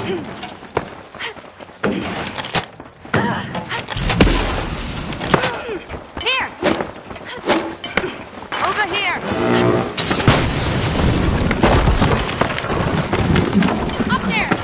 Here! Over here! Up there!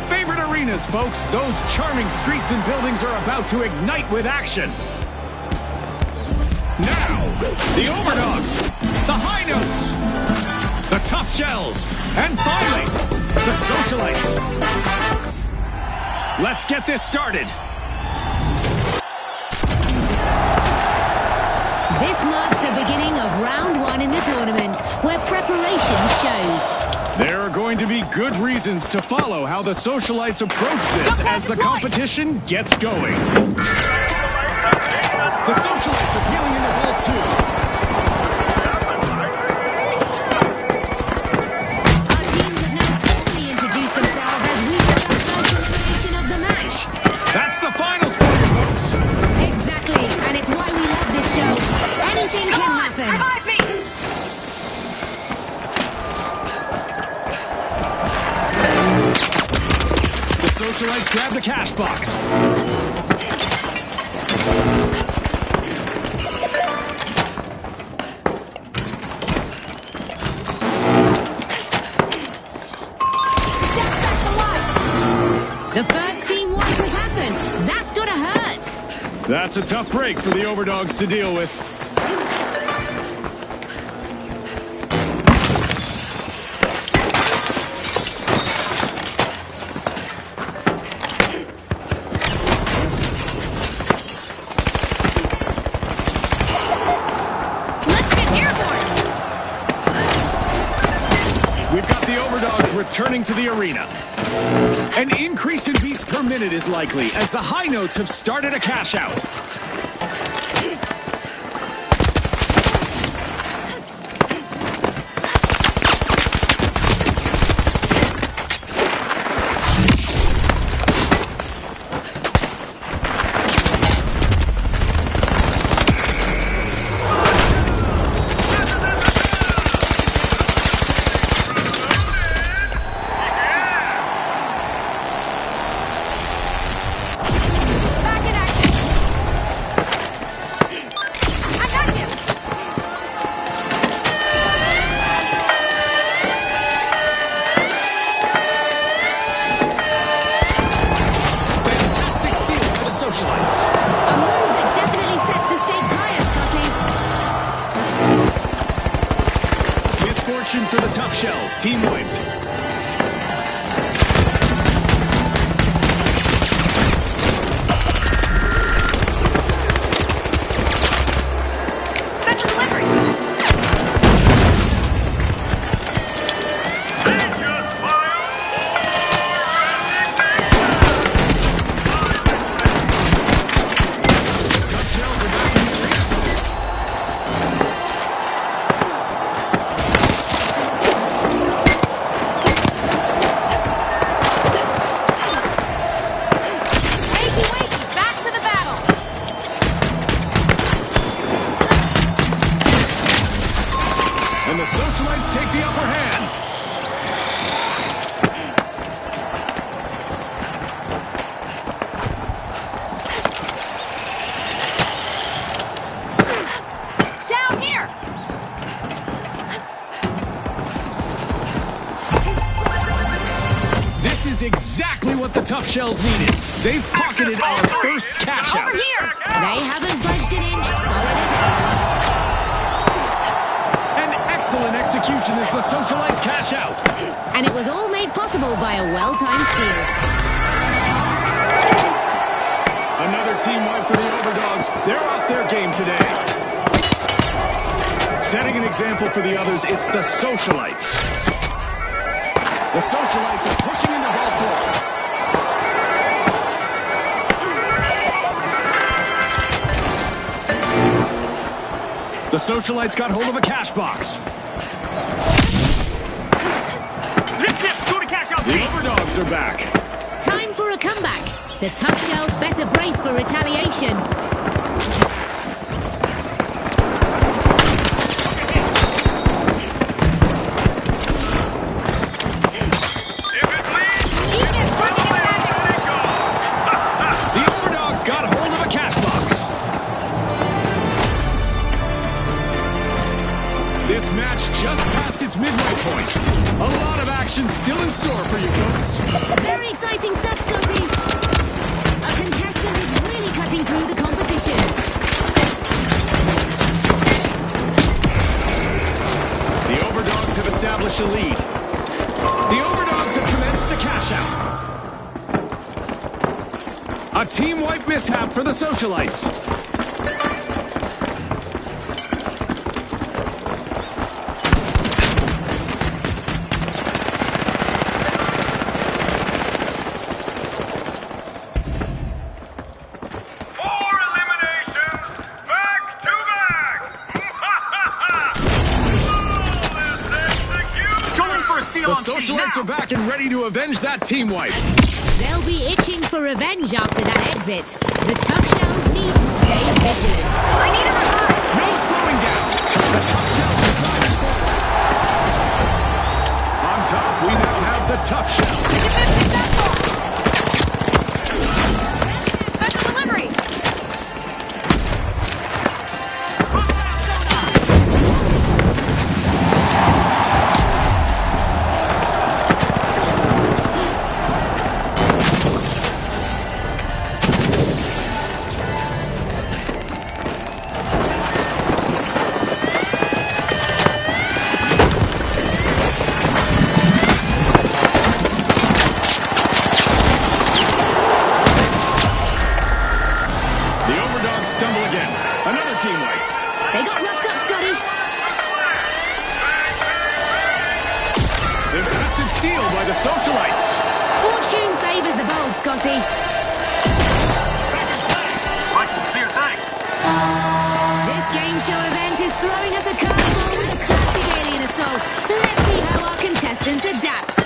favorite arenas, folks. Those charming streets and buildings are about to ignite with action. Now, the Overdogs, the High Notes, the Tough Shells, and finally, the Socialites. Let's get this started. This marks the beginning of round one in the tournament, where preparation shows. There are going to be good reasons to follow how the Socialites approach this as the competition gets going. The Socialites are peeling into Vault 2. Our teams have now formally introduced themselves as we start the first elimination of the match. That's the finals for you, folks. Exactly, and it's why we love this show. Anything can happen. Revive me! The Socialites grab the cash box. The first team wipe has happened. That's gotta hurt. That's a tough break for the Overdogs to deal with. Let's get airborne! We've got the Overdogs returning to the arena. An increase in beats per minute is likely as the High Notes have started a cash out. Back in action! I got you! Fantastic steal for the Socialites. A move that definitely sets the stakes higher, Scotty. Misfortune for the Tough Shells. Team wiped. Special delivery! Tough Shells are back in the arena, folks. Wakey, wakey! Back to the battle! And the Socialites take the upper hand. Down here! This is exactly what the Tough Shells needed. They've pocketed our first cash out. Over here! They haven't budged an inch, solid as An excellent execution as the Socialites cash out. ever. And it was all made possible by a well-timed steal. Another team wipe for the Overdogs. They're off their game today. Setting an example for the others, it's the Socialites. The Socialites are pushing into Vault 4. The Socialites got hold of a cash box. Zip, zip, go to cash out. The Overdogs are back. Time for a comeback. The Tough Shells better brace for retaliation. This match just passed its midway point. A lot of action still in store for you folks. Very exciting exciting stuff, Scotty. A contestant is really cutting through the competition. The Overdogs have established a lead. The Overdogs have commenced a cash out. A team wipe mishap for the Socialites. The Socialites are back and ready to avenge that team wipe. They'll be itching for revenge after that exit. The Tough Shells need to stay vigilant. I need a revive! No slowing down. The Tough Shells are driving forward. On top, we now have the Tough Shell. Defense successful! Special delivery! Stumble again. Another team wipe. They got roughed up, Scotty. Impressive steal by the Socialites. Fortune favors the bold, Scotty. Sincere thanks. This game show event is throwing us a curveball with a classic alien assault. Let's see how our contestants adapt.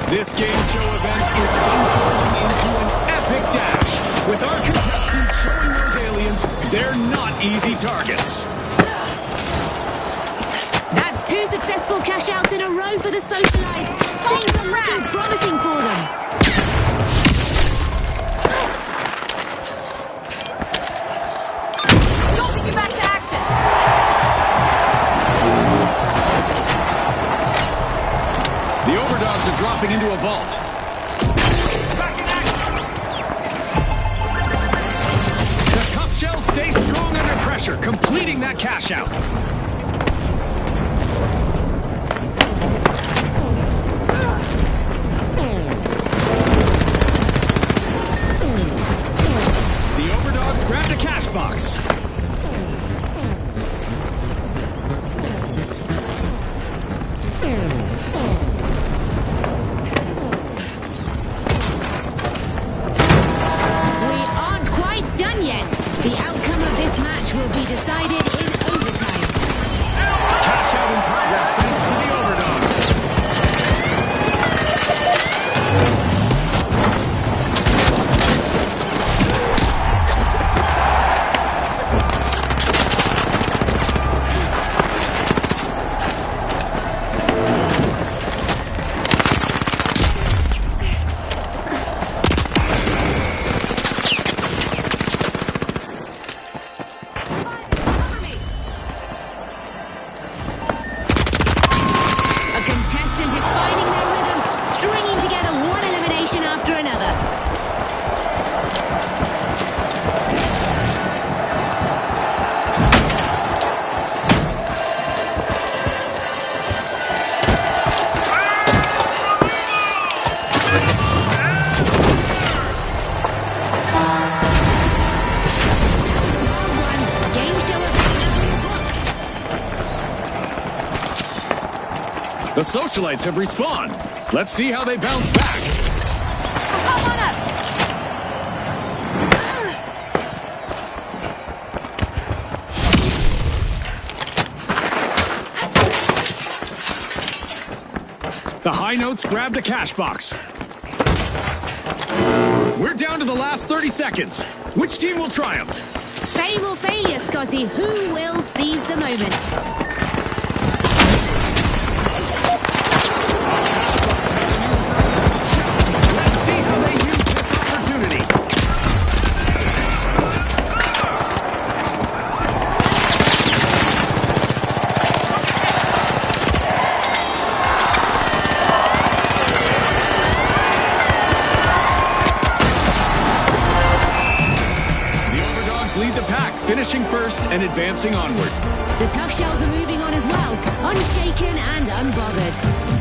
This game show event is unfolding into an epic dash. With our contestants showing those aliens they're not easy targets. That's 2 successful cash outs in a row for the Socialites. Things are looking promising for them. Jolting you back to action! The Overdogs are dropping into a vault. The Tough Shells stay strong under pressure, completing that cash out. The Overdogs grabbed a cash box. We aren't quite done yet. The outcome of this match will be decided in overtime. Cash out in progress thanks to the Overdogs. Cover me! A contestant is finding their rhythm, stringing together one elimination after another. Game show event in the books. The Socialites have respawned. Let's see how they bounce back. Come on up! The High Notes grabbed a cash box. We're down to the last 30 seconds. Which team will triumph? Fame or failure, Scotty? Who will seize the moment? finishing first and advancing onward. The Tough Shells are moving on as well, unshaken and unbothered.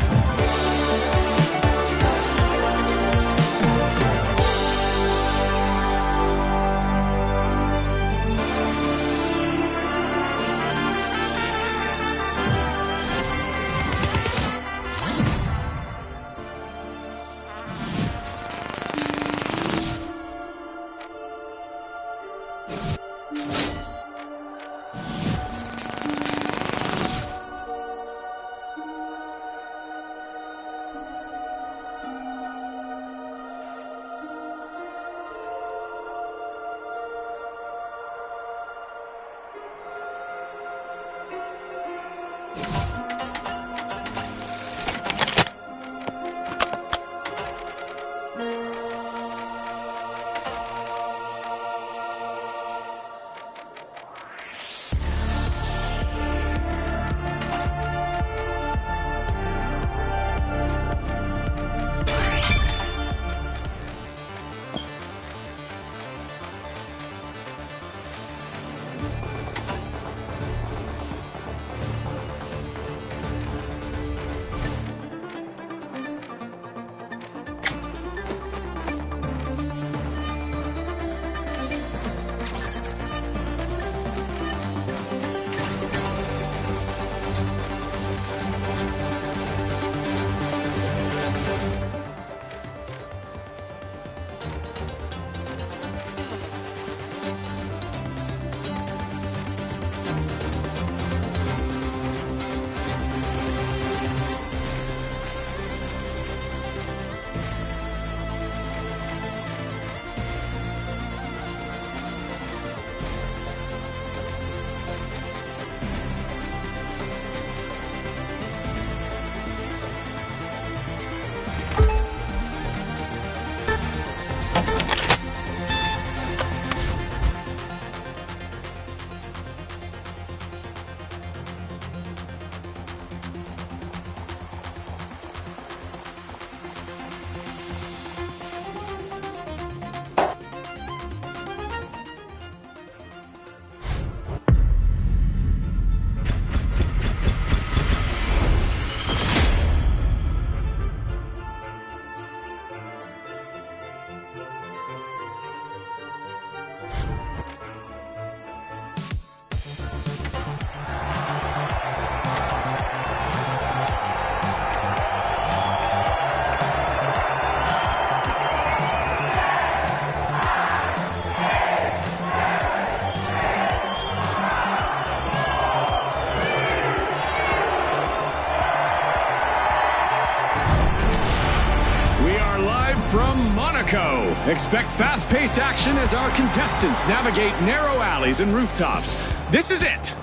Expect fast-paced action as our contestants navigate narrow alleys and rooftops. This is it.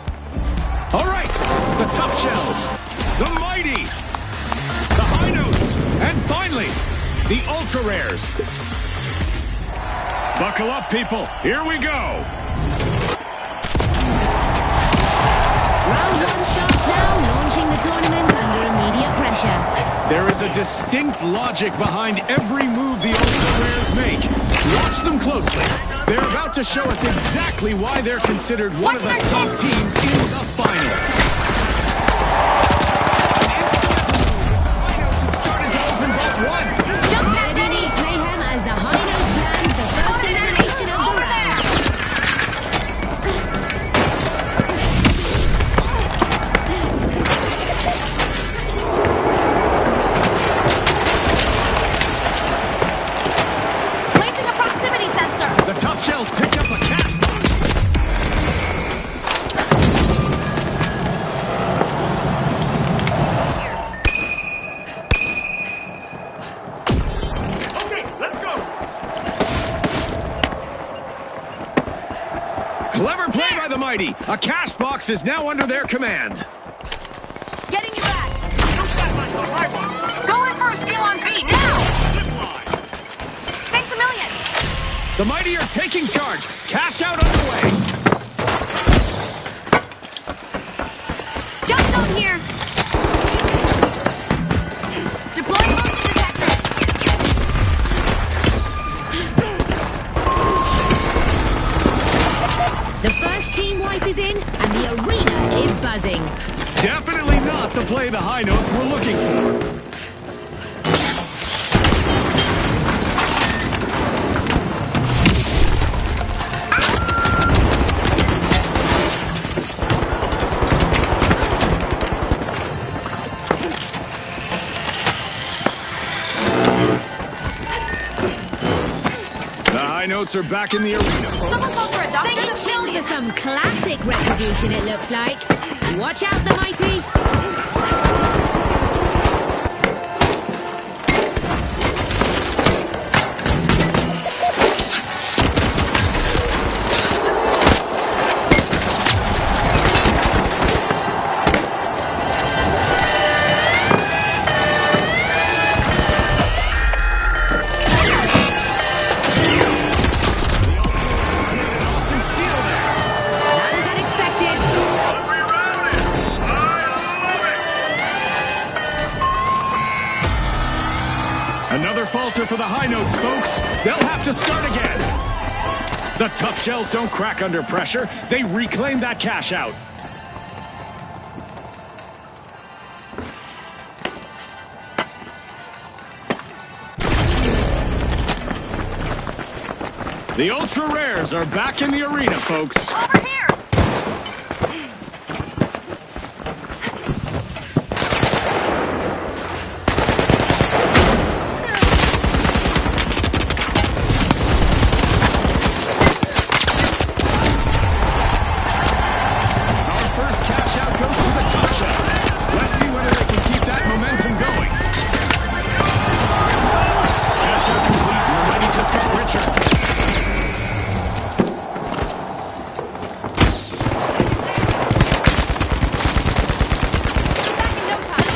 All right, the Tough Shells, the Mighty, the High Notes, and finally, the Ultra Rares. Buckle up, people. Here we go. Round one starts now, launching the tournament under immediate pressure. There is a distinct logic behind every move the Ultra Rares make. Watch them closely. They're about to show us exactly why they're considered one of the top teams in the finals. An instrumental move as the High Notes have started to open but one. Melody meets mayhem as the High Notes land the first elimination of the round. Placing a proximity sensor. The Tough Shells picked up a cash box. Okay, let's go. Clever play by the Mighty. A cash box is now under their command. Getting you back. Shoot that like the right one. Go in for a steal on B now. Zip line. Thanks a million. The Mighty are taking charge. Cash out underway. Jump zone here. Deploying motion detector. The first notes are back in the arena, Someone folks. called for a doctor. They chill for some classic retribution, it looks like. Watch out, the mighty. Some steel there. That is unexpected. We routed it. I love it. Another falter for the high notes, folks. They'll have to start again. The tough shells don't crack under pressure. They reclaim that cash out. The ultra rares are back in the arena, folks. Over here. Our first cash out goes to the tough shells. Let's see whether they can keep that momentum going. Cash out complete, and the mighty just got richer. Back in no time.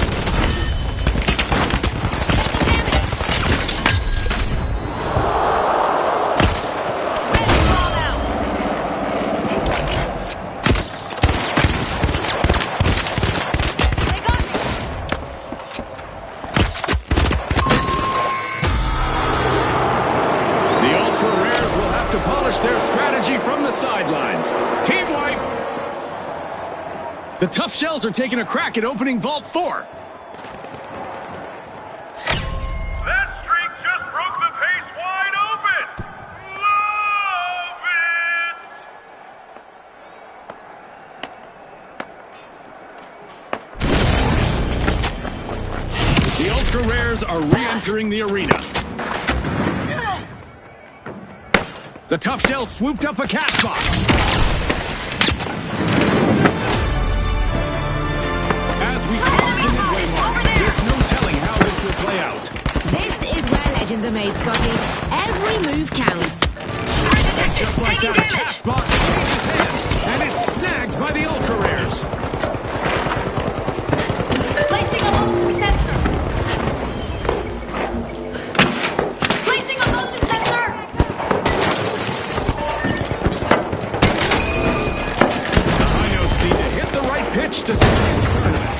Damn it. Red ball out. They got me. The ultra rares will have to polish their strategy from the sidelines. Team wipe! The tough shells are taking a crack at opening Vault 4. That streak just broke the pace wide open. Love it. The ultra rares are re-entering the arena. The tough shells swooped up a cash box. As we close the midway mark, there's no telling how this will play out. This is where legends are made, Scotty. Every move counts. Just like that, a cash box changes hands, and it's snagged by the ultra rares. Placing a motion sensor. Placing a motion sensor. The high notes need to hit the right pitch to secure the tournament.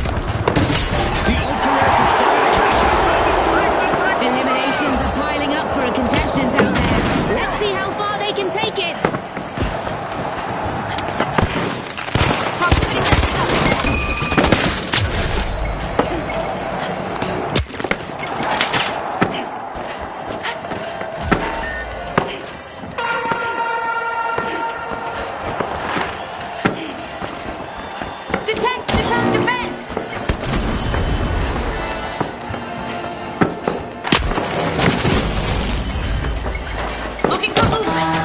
The ultra rares have started to cash out. Eliminations are piling up for a contestant out there. Let's see how far they can take it. Proximity sensor. Detect, deter, defend. Looking for movement.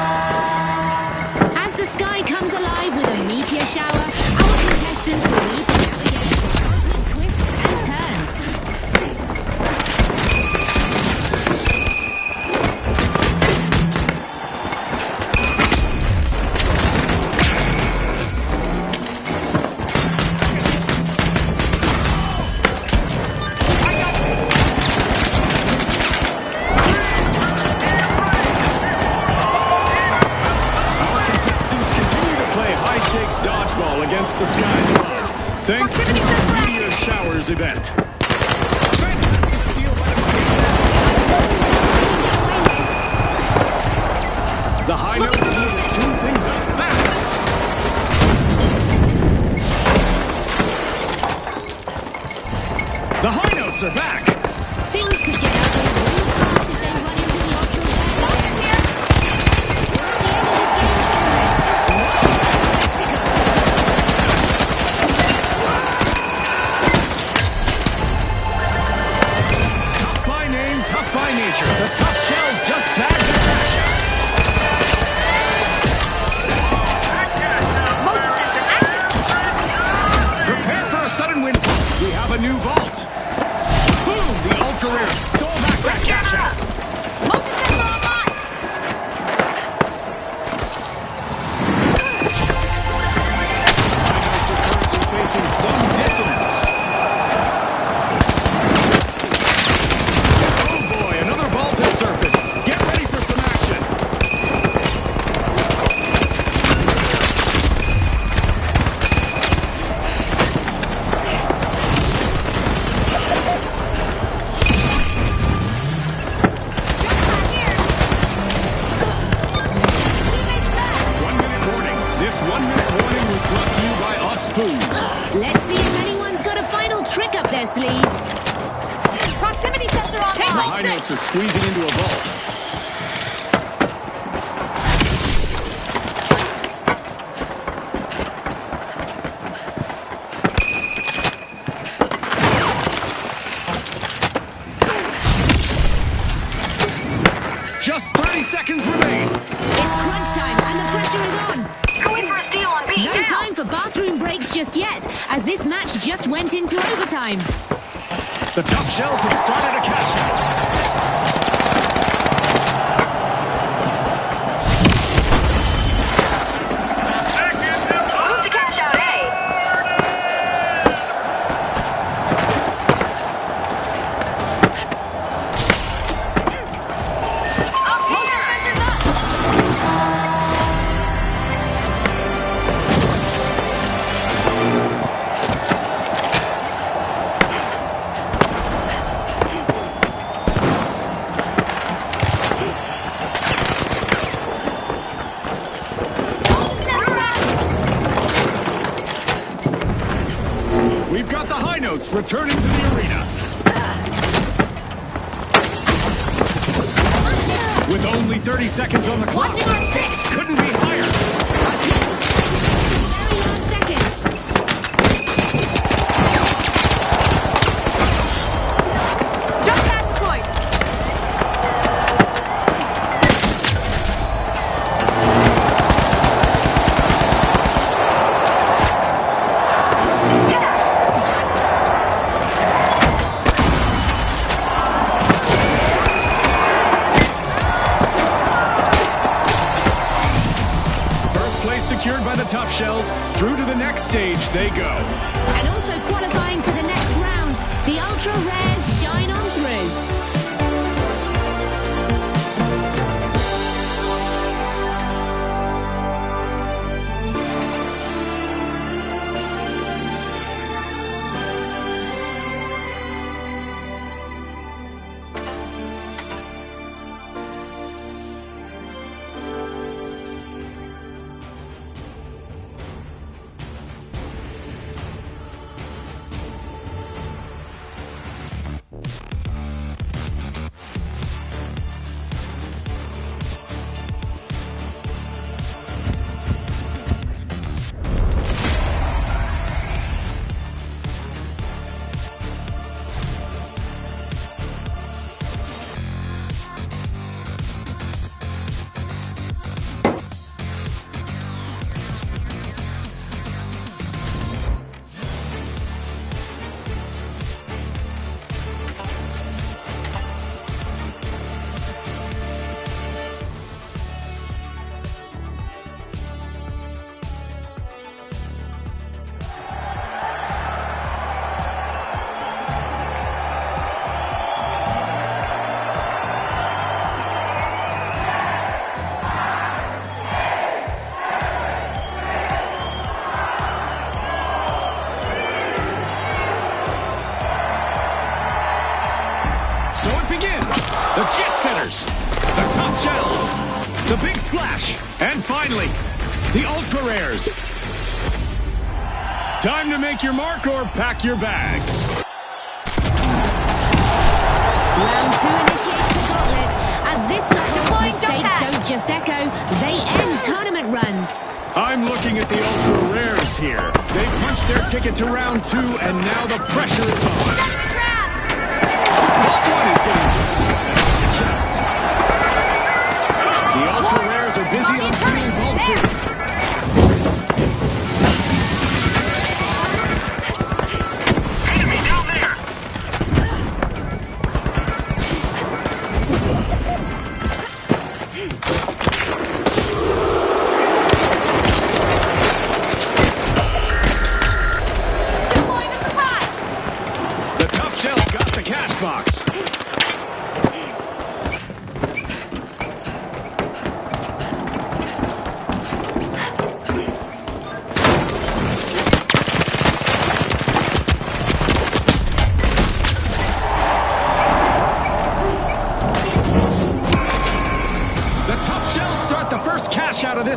As the sky comes alive with a meteor shower, our contestants will need to navigate the cosmic twists and turns. Our contestants continue to play high-stakes dodgeball against the skies above, thanks to our Meteor Showers event. Fantastic steal by the high notes need to tune things up fast. The high notes are back. Things could get sudden windfall. We have a new vault. Boom! The ultra rare stole back that cash out. Motion sensor online! Hideouts are currently facing some dissonance. Oh boy, another vault has surfaced. Get ready for some action. Let's see if anyone's got a final trick up their sleeve. Proximity sensor The online! high notes are squeezing into a vault. Just 30 seconds remain. It's crunch time and the pressure is on. Go in for a steal on B No now! time for bathroom breaks just yet, as this match just went into overtime. The tough shells have started a cash out. Move to cash out A! Up, motion sensors up! We've got the high notes returning to the arena. With only 30 seconds on the clock, Watching our the stakes couldn't be higher. Very last second. Just past the point! First place secured by the tough shells. Through to the next stage they go. And also qualifying for the next round, the ultra rares shine on through. So it begins. The Jet Setters, the Tough Shells, the Big Splash, and finally, the Ultra Rares. Time to make your mark or pack your bags. Round 2 initiates the gauntlet. At this level, Deploying the jump stakes pad. don't just echo, they end tournament runs. I'm looking at the Ultra Rares here. They punched their ticket to round 2, and now the pressure is on. Vault 1 is getting shots. The Ultra Rares are busy on seeing Vault 2.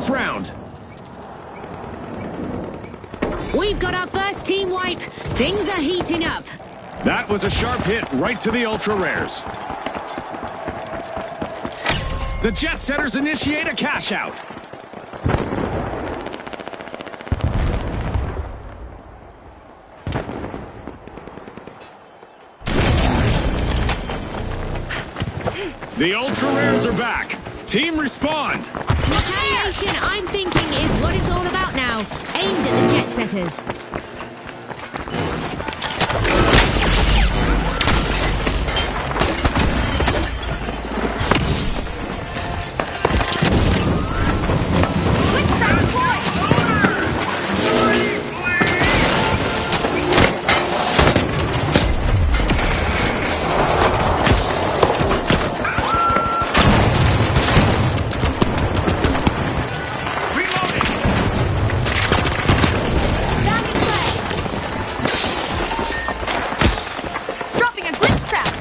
this round. We've got our first team wipe. Things are heating up. That was a sharp hit right to the ultra rares. The Jet Setters initiate a cash out. The ultra rares are back. Team respond. Retaliation, I'm thinking, is what it's all about now. Aimed at the Jet Setters. Dropping a glitch trap.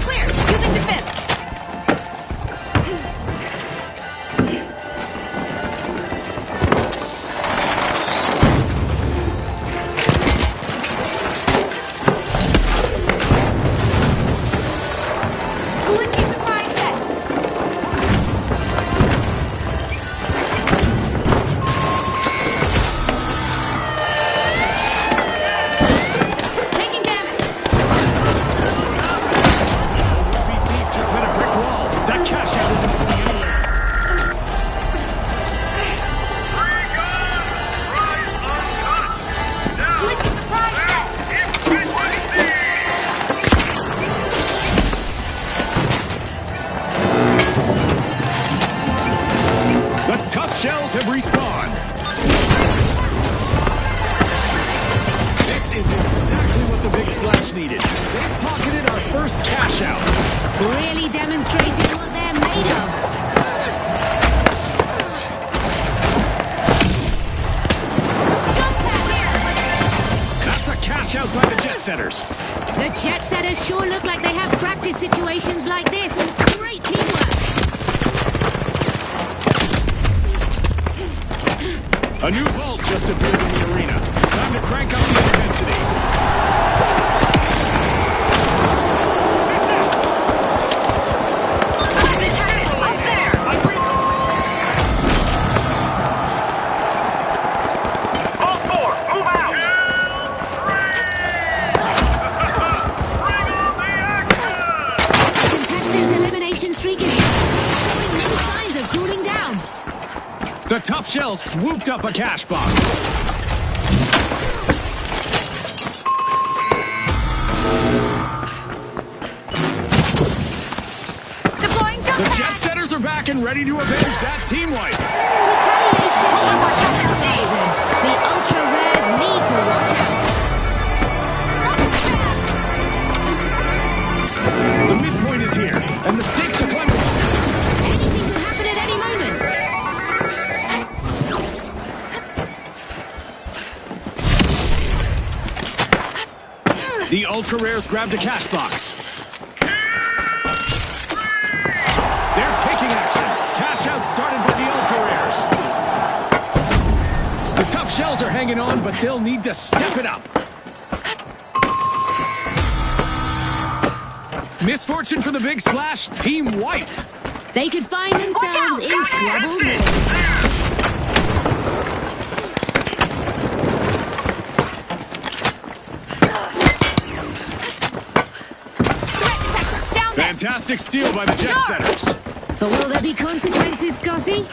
Clear. Using defense. Glitchy surprise set. Taking damage. Beat Thief just hit a brick wall. That cash out isn't going anywhere. Free gun! Prize uncut! Now, Glitchy surprise set. it's Christmas Eve! The Tough Shells have respawned. This is exactly what the Big Splash needed. They've pocketed our first cash out. Really demonstrating what they're made of. That's a cash out by the Jet Setters. The Jet Setters sure look like they have practice situations like this. Great teamwork. A new vault just appeared in the arena. Time to crank up the intensity. Up there. All four, move out! Bring on the action! Contestants' elimination streak is showing no signs of cooling down. The Tough Shells swooped up a cash box. Deploying jump The pad. Jet Setters are back and ready to avenge that team wipe. Retaliation is what happens season. The ultra rares need to watch out. The midpoint is here, and the stakes are climbing. Anything can happen at any moment. The ultra rares grabbed a cash box. They're taking action. Cash out started by the ultra rares. The Tough Shells are hanging on, but they'll need to step it up. Misfortune for the Big Splash. Team wiped. They could find themselves in troubled waters. Down there. Fantastic steal by the Jet Setters. But will there be consequences, Scotty?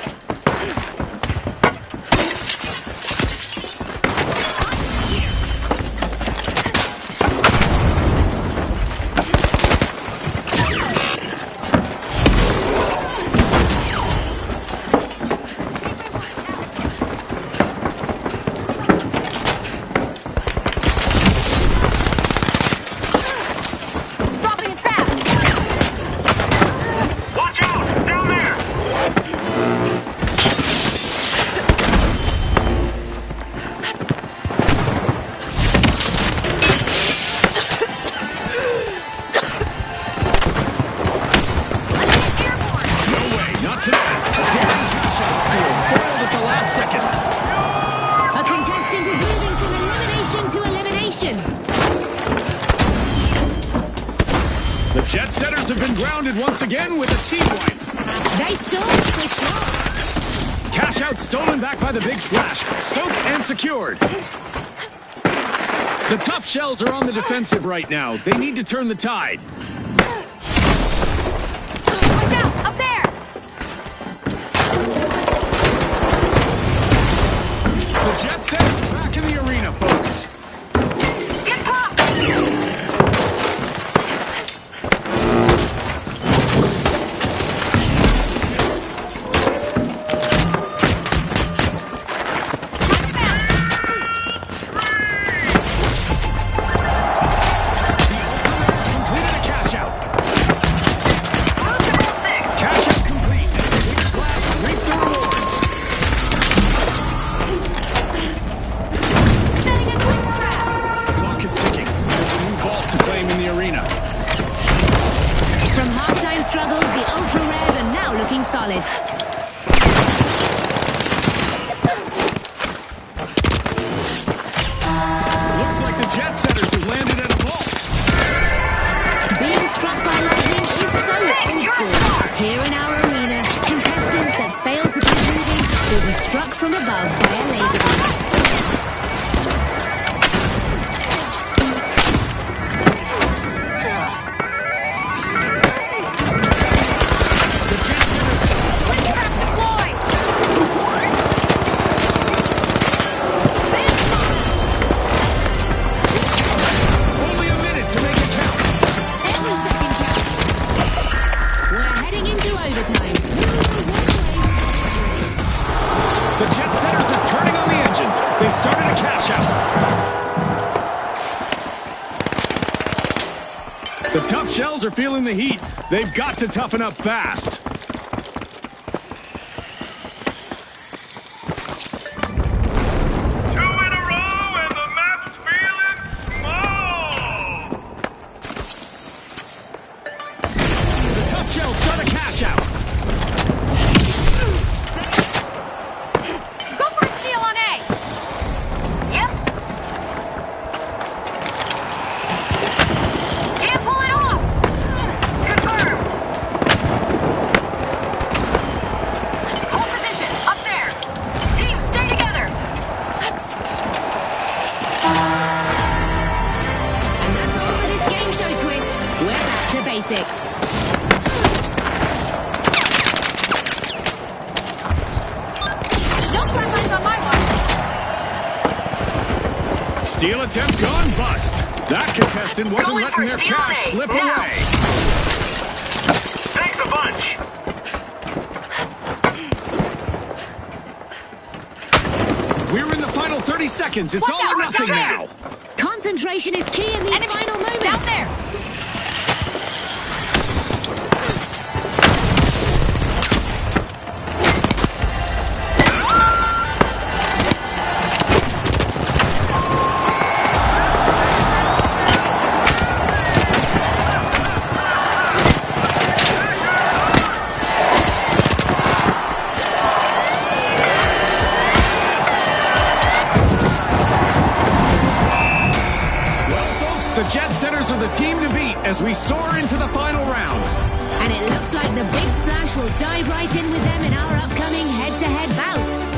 Dropping a trap. Watch out! Down there! have been grounded once again with a team wipe. They stole for sure. Cash out stolen back by the Big Splash. Soaked and secured. The Tough Shells are on the defensive right now. They need to turn the tide. Watch out! Up there! The Jet Set is back in the arena, folks. Get popped! Completed a cash out. Cash out complete. The Big Splash reaped the rewards. Setting a quick trap! The clock is ticking. There's a new vault to claim in the arena. From halftime struggles, the ultra rares are now looking solid. Looks like the Jet Setters have landed at a vault. Being struck by lightning is so old school. Here in our arena, contestants that fail to keep moving will be struck from above by a laser beam. The Jet Setters Quick trap deployed! only a minute to make it count. Every second counts. We're heading into overtime. The Jet Setters are turning on the engines. They've started a cash out. The Tough Shells are feeling the heat. They've got to toughen up fast. Two in a row and the map's feeling small. The Tough Shells start a cash out. Go for a steal on A! Yep. Can't pull it off! Confirmed! Hold position, up there! Team, stay together! And that's all for this game show twist. We're back to basics. No flatlines on my watch! Steal attempt gone bust. That contestant wasn't Going letting for their steal cash A. slip Now. away. Thanks a bunch. We're in the final 30 seconds. It's Watch all out, or nothing watch now. out. Concentration is key in these Enemy! final moments. Down there! Well, folks, the Jet Setters are the team to beat as we soar into the final round. And it looks like the Big Splash will dive right in with them in our upcoming head-to-head bout.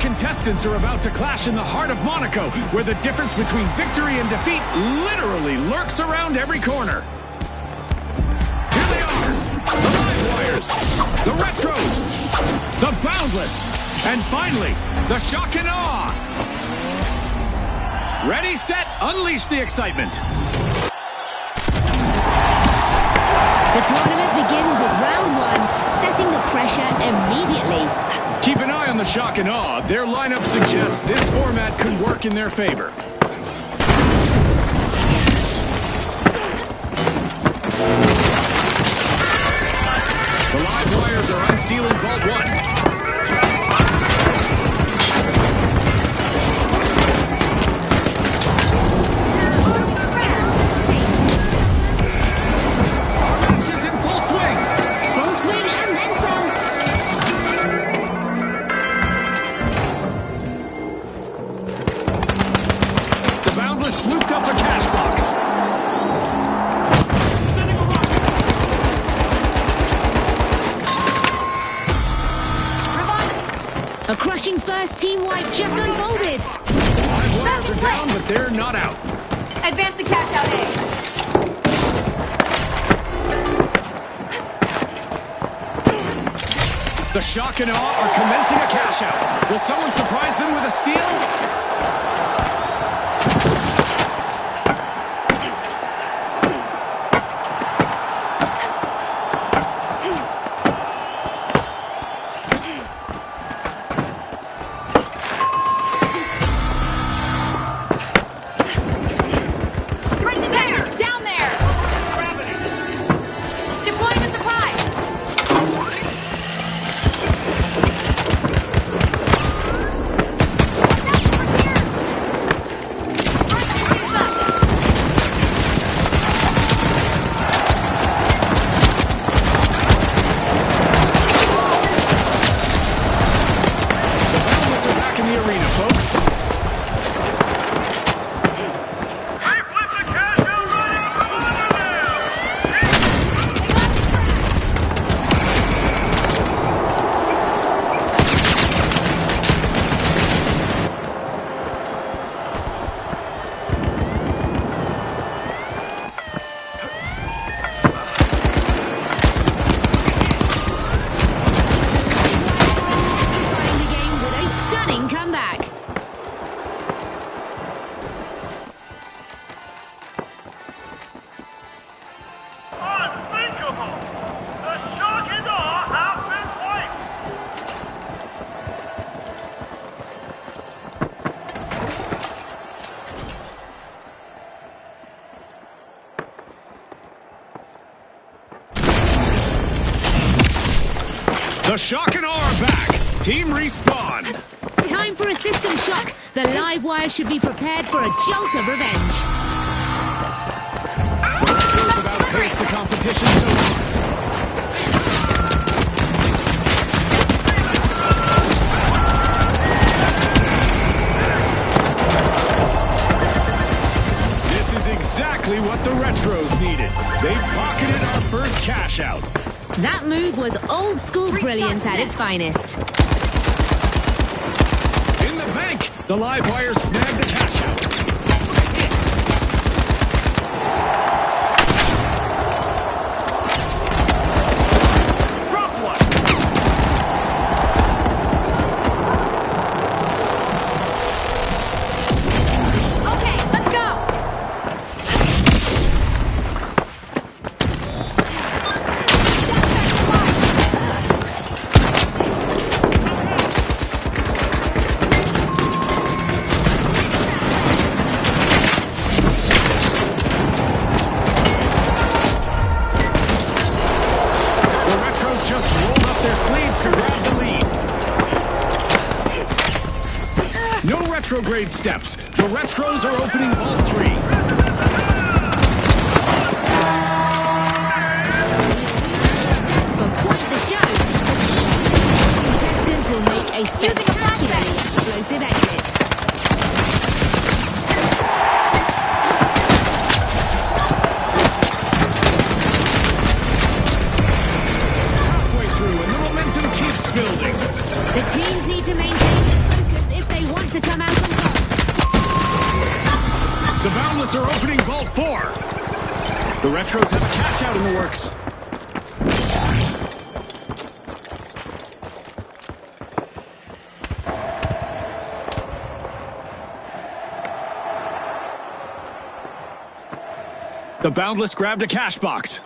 contestants are about to clash in the heart of Monaco, where the difference between victory and defeat literally lurks around every corner. Here they are, the live wires, the retros, the boundless, and finally, the shock and awe. Ready, set, unleash the excitement. The tournament begins with round one, setting the pressure immediately. Keep an eye on the shock and awe. Their lineup suggests this format could work in their favor. The live wires are unsealing Vault 1. Swooped up a cash box. A crushing first team wipe just unfolded. Live wires are down, but they're not out. Advance to cash out A. The shock and awe are commencing a cash out. Will someone surprise them with a steal? The shock and awe are back. Team respawn. Time for a system shock. The live wire should be prepared for a jolt of revenge. The Retros have outpaced the competition so far. This is exactly what the Retros needed. They've pocketed our first cash out. That move was old school brilliance at its finest. In the bank, the live wire snagged a cash out. Drop one. Okay, let's go. Retrograde steps. The Retros are opening Vault 3. For quite the show, contestants will make a spectacularly explosive exit. Halfway through, and the momentum keeps building. The teams need to maintain the focus to come out on top. The Boundless are opening Vault 4. The Retros have a cash out in the works. The Boundless grabbed a cash box.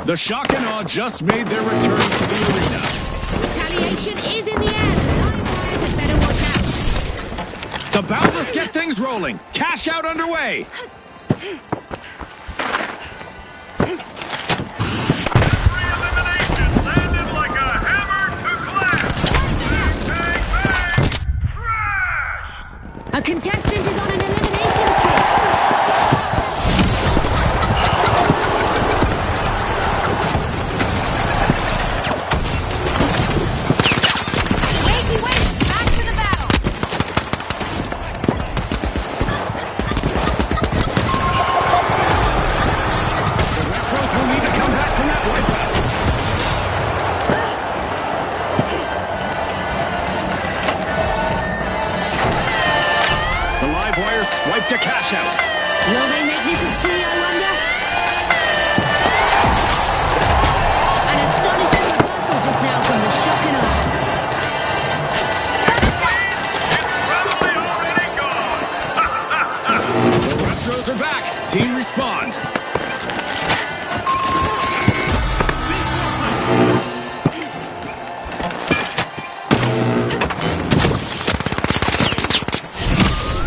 The Shock and Awe just made their return to the arena. Retaliation is in the air. The Live Wires had better watch out. The Boundless get things rolling. Cash out underway. Every elimination landed like a hammer to glass. Bang, bang, bang. Crash! A contestant is on an elimination streak. Wakey, wake! Back to the battle! The Retros will need to come back from that wipeout. The Live Wires swiped a cash out. Will they make this a spree, I wonder? An astonishing reversal just now from the Shock and Awe. Probably already gone. The Retros are back. Team respond.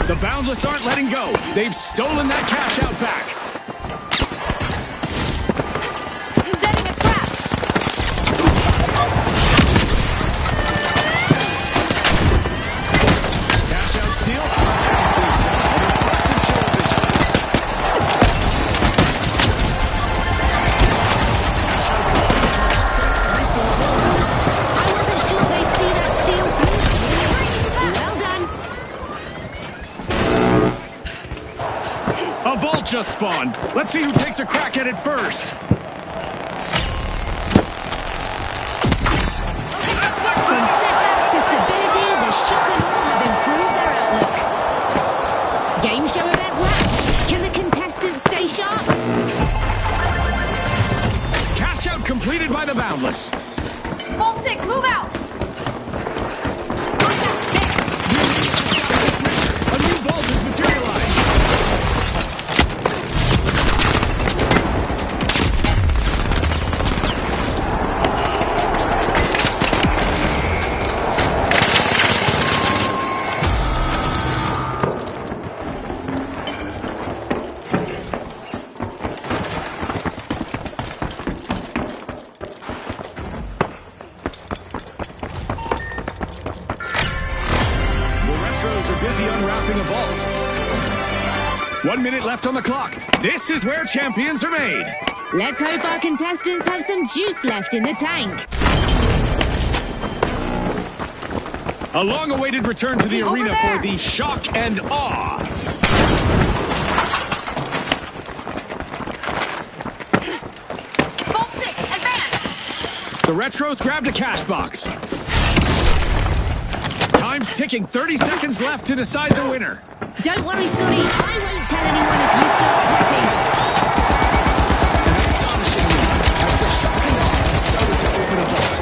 The Boundless aren't letting go. They've stolen that cash out back. Setting a trap! Cash out steal. Impressive show of vigilance. I wasn't sure they'd see that steal through. Well done. A vault just spawned. Let's see who takes a crack at it first. From setbacks to stability, the Shock and Awe have improved their outlook. Game show event wrapped. Can the contestants stay sharp? Cash out completed by the Boundless. Vault 6, move out! A new vault has materialized. The Retros are busy unwrapping a vault. 1 minute left on the clock. This is where champions are made. Let's hope our contestants have some juice left in the tank. A long-awaited return to the Over arena there. for the Shock and Awe. Vault 6, advance! The Retros grabbed a cash box. Time's ticking. 30 seconds left to decide the winner. Don't worry, Scotty. I won't tell anyone if you start sweating. Astonishingly, as the Shock and Awe started to open a vault.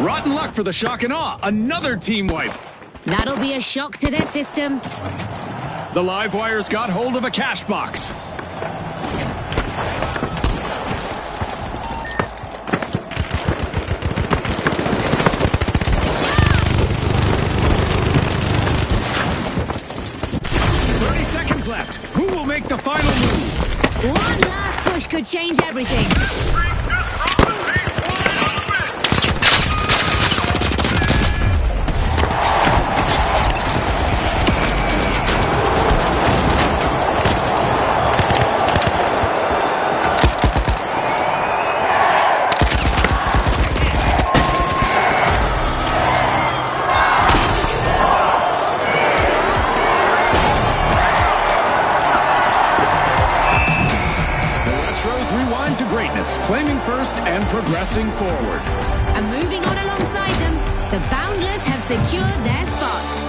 Rotten luck for the Shock and Awe. Another team wipe. That'll be a shock to their system. The Live Wires got hold of a cash box. Left. Who will make the final move? One last push could change everything. and progressing forward. And moving on alongside them, the Boundless have secured their spots.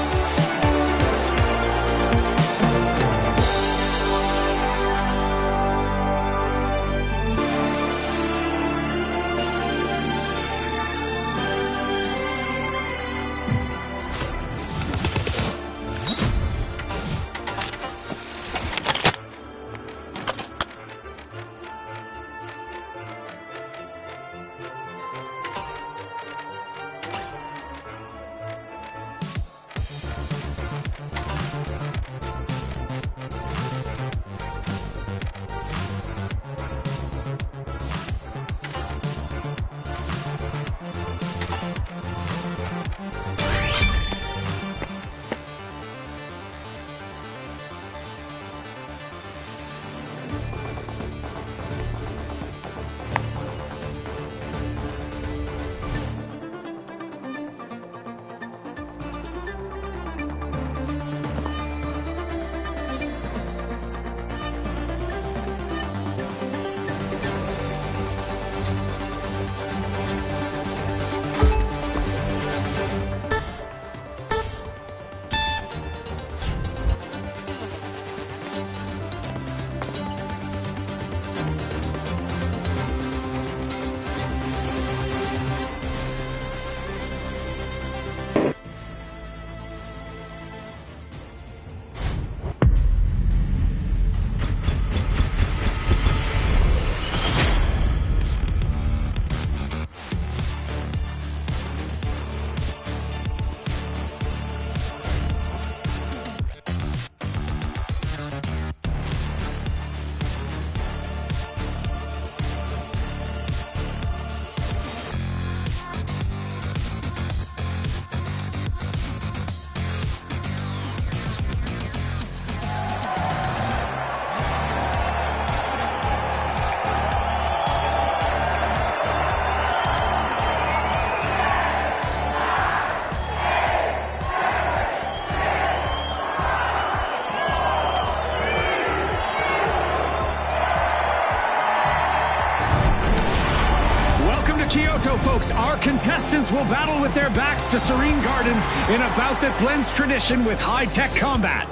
Kyoto, folks, our contestants will battle with their backs to Serene Gardens in a bout that blends tradition with high-tech combat.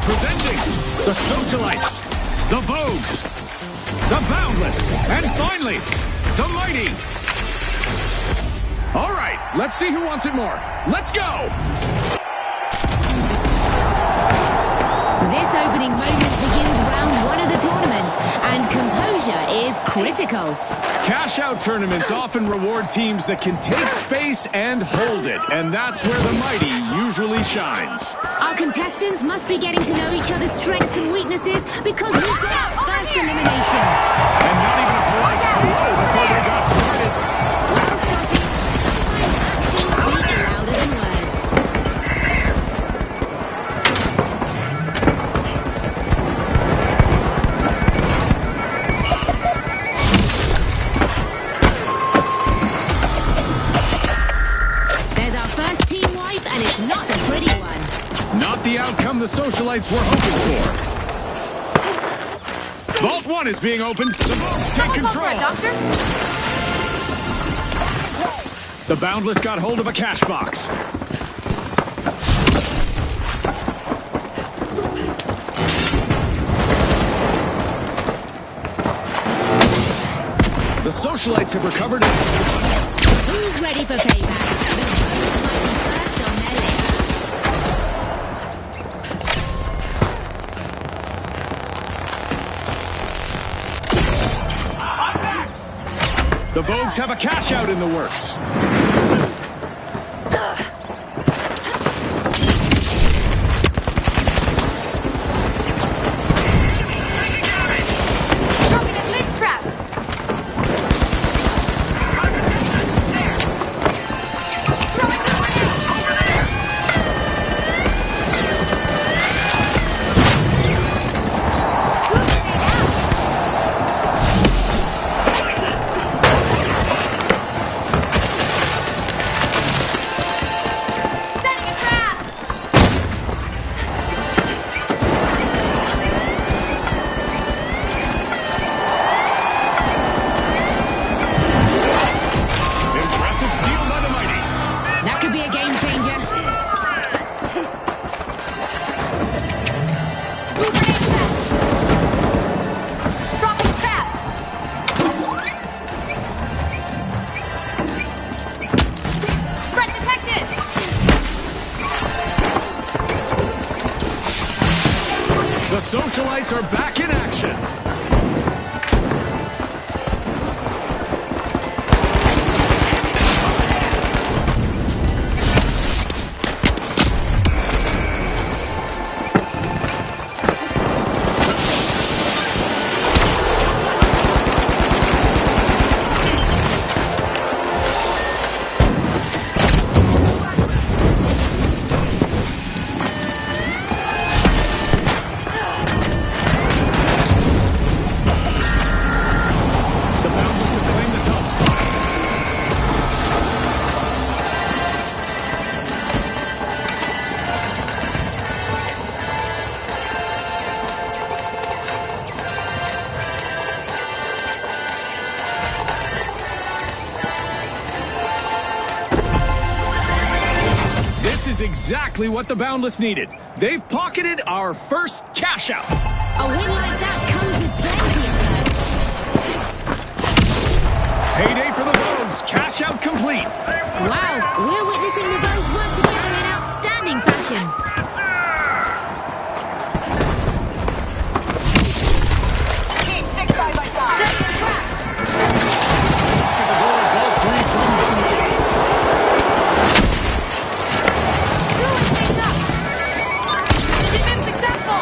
Presenting the Socialites, the Vogues, the Boundless, and finally, the Mighty. All right, let's see who wants it more. Let's go! This opening moment begins round one of the tournament, and composure is critical. Cash-out tournaments often reward teams that can take space and hold it, and that's where the Mighty usually shines. Our contestants must be getting to know each other's strengths and weaknesses because we've got our first elimination. And not even a polite hello before they got started. Well, Scotty, sometimes actions speak louder than words. And it's not a pretty one. Not the outcome the Socialites were hoping for. Vault 1 is being opened. The Vogues take control. Doctor? The Boundless got hold of a cash box. The Socialites have recovered it. Who's ready for payback? The Vogues have a cash out in the works. Dropping a glitch trap. socialites are back in action. This is exactly what the Boundless needed. They've pocketed our first cash out. A win like that comes with plenty of perks. Payday for the Vogues. Cash out complete. Wow, we're witnessing the Vogues work together in outstanding fashion. Team, stick side by side. Set the trap. The goal of ball 3 from the Mighty. Screwing things up. You've been successful.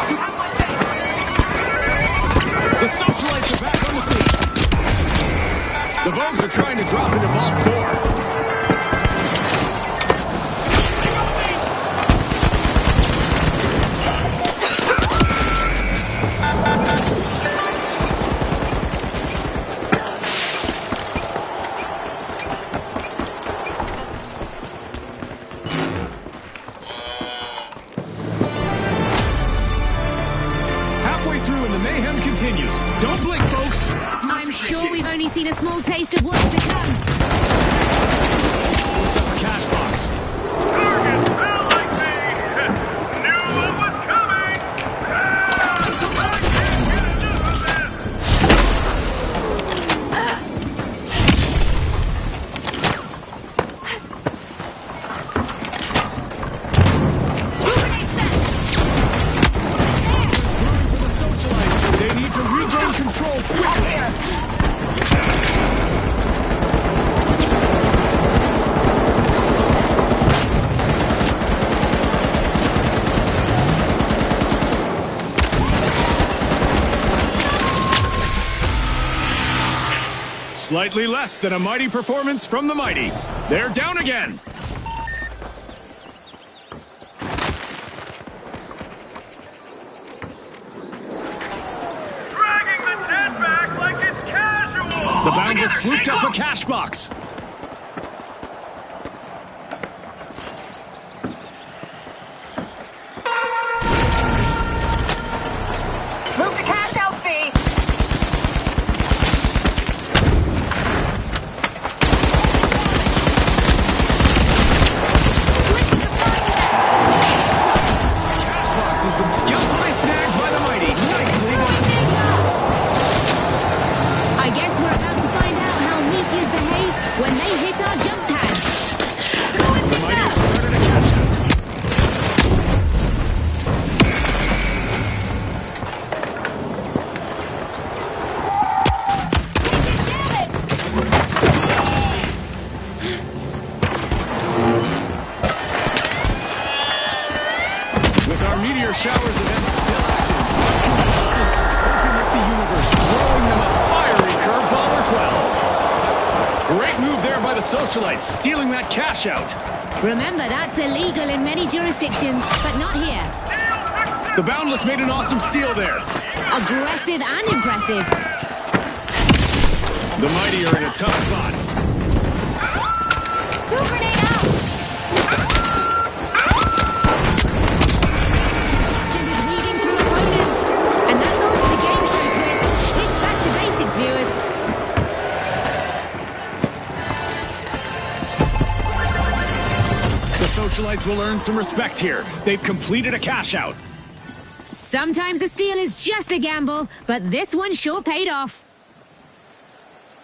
The socialites are back on the scene. The Vogues are trying to drop into vault 4. Halfway through and the mayhem continues. Don't blink, folks. I'm sure we've only seen a small taste of what's to come. Cash box. Target fell like me! Knew what was coming! I can't get enough of this! For the socialites, they need to regain control quickly. Slightly less than a mighty performance from the Mighty. They're down again. Dragging the dead back like it's casual! The Boundless swooped up a cash box. Move the cash out, C. Cash box has been skillfully snagged by the Mighty. Nicely done. I guess we're about to find out how meteors behave when they hit our jump pads. The Mighty have started a cash out. With our meteor showers event still active, contestants are open up the universe, throwing them a fiery curveball or 12. Great move there by the socialites, stealing that cash out. Remember, that's illegal in many jurisdictions, but not here. The Boundless made an awesome steal there. Aggressive and impressive. The Mighty are in a tough spot. Move grenade out. Is weaving through opponents. And that's all for the game show twist. It's back to basics, viewers. The socialites will earn some respect here. They've completed a cash out. Sometimes a steal is just a gamble, but this one sure paid off.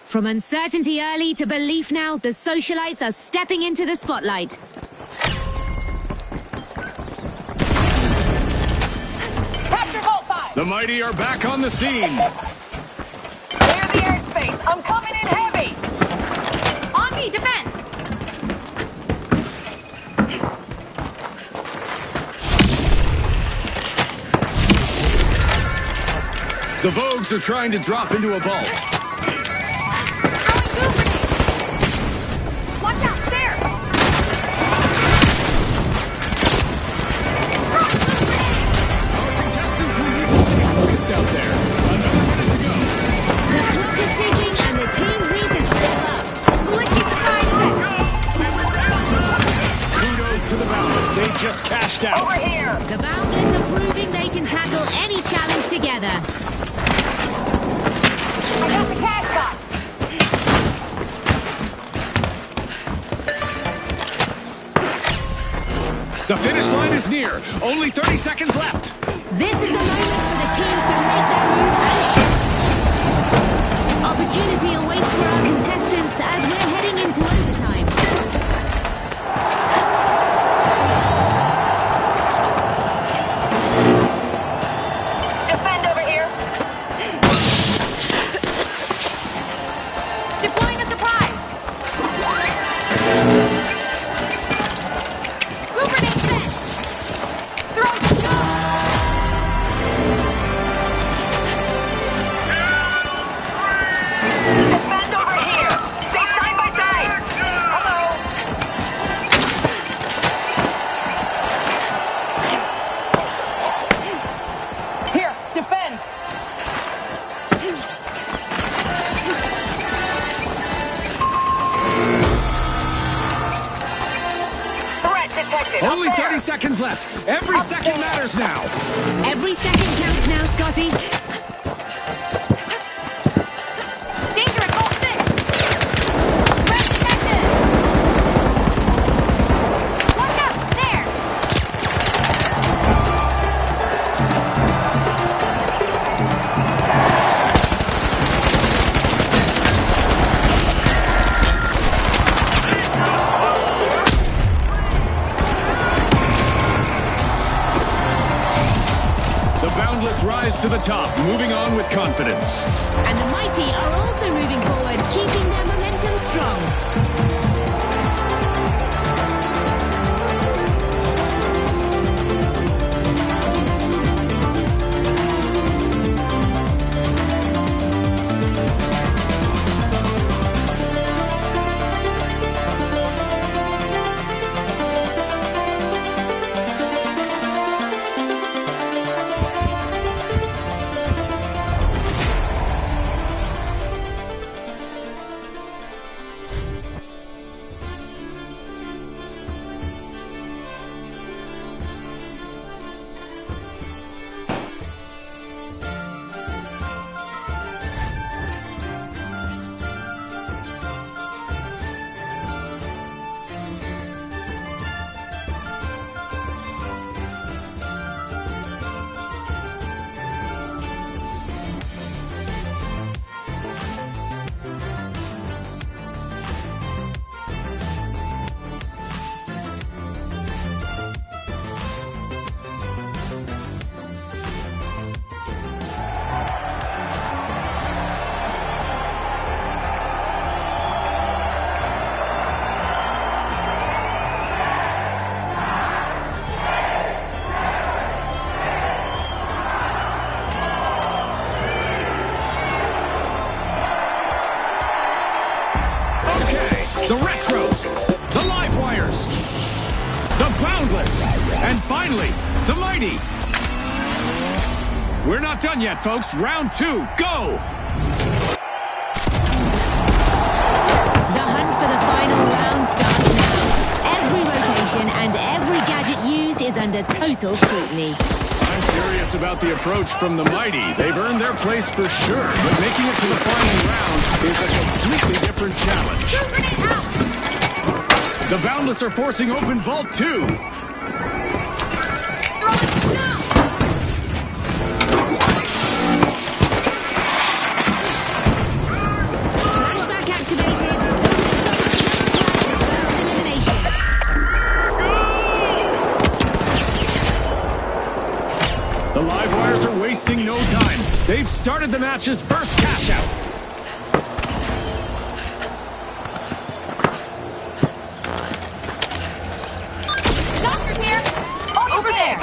From uncertainty early to belief now, the socialites are stepping into the spotlight. Capture Vault 5. The mighty are back on the scene. Clear the airspace. I'm coming in heavy. On me, defend. The Vogues are trying to drop into a vault. Throwing goo grenades. Watch out, there. Our contestants will need to stay focused out there. Another minute to go. The clock is ticking and the teams need to step up. Glitchy surprise Kudos to the Boundless. They just cashed out. over here. The Boundless are proving they can tackle any challenge together. I got the cash box. The finish line is near. Only 30 seconds left. This is the moment for the teams to make their move and opportunity awaits for our contestants as we're heading into overtime. Defend over here. Deploying a surprise. Goo grenade set. Throwing some goo. Defend over here. Stay side by side. Hello. Here, defend. Threat detected. Up Only there. 30 seconds left. Every second matters now. Every second counts now, Scotty. Danger at Vault 6. Threat detected. Watch out, there. The Boundless rise to the top, moving on with confidence. And the mighty are also moving forward, keeping their momentum strong. Okay, the Retros, the Livewires, the Boundless, and finally, the Mighty. We're not done yet, folks. Round 2, go! The hunt for the final round starts now. Every rotation and every gadget used is under total scrutiny. I'm curious about the approach from the Mighty. They've earned their place for sure, but making it to the final round is a completely different challenge. Goo grenade out. The Boundless are forcing open Vault 2. Throwing snow. Flashback activated. First elimination. The Livewires are wasting no They've started the match's first cash out. Doctor's here! Over there!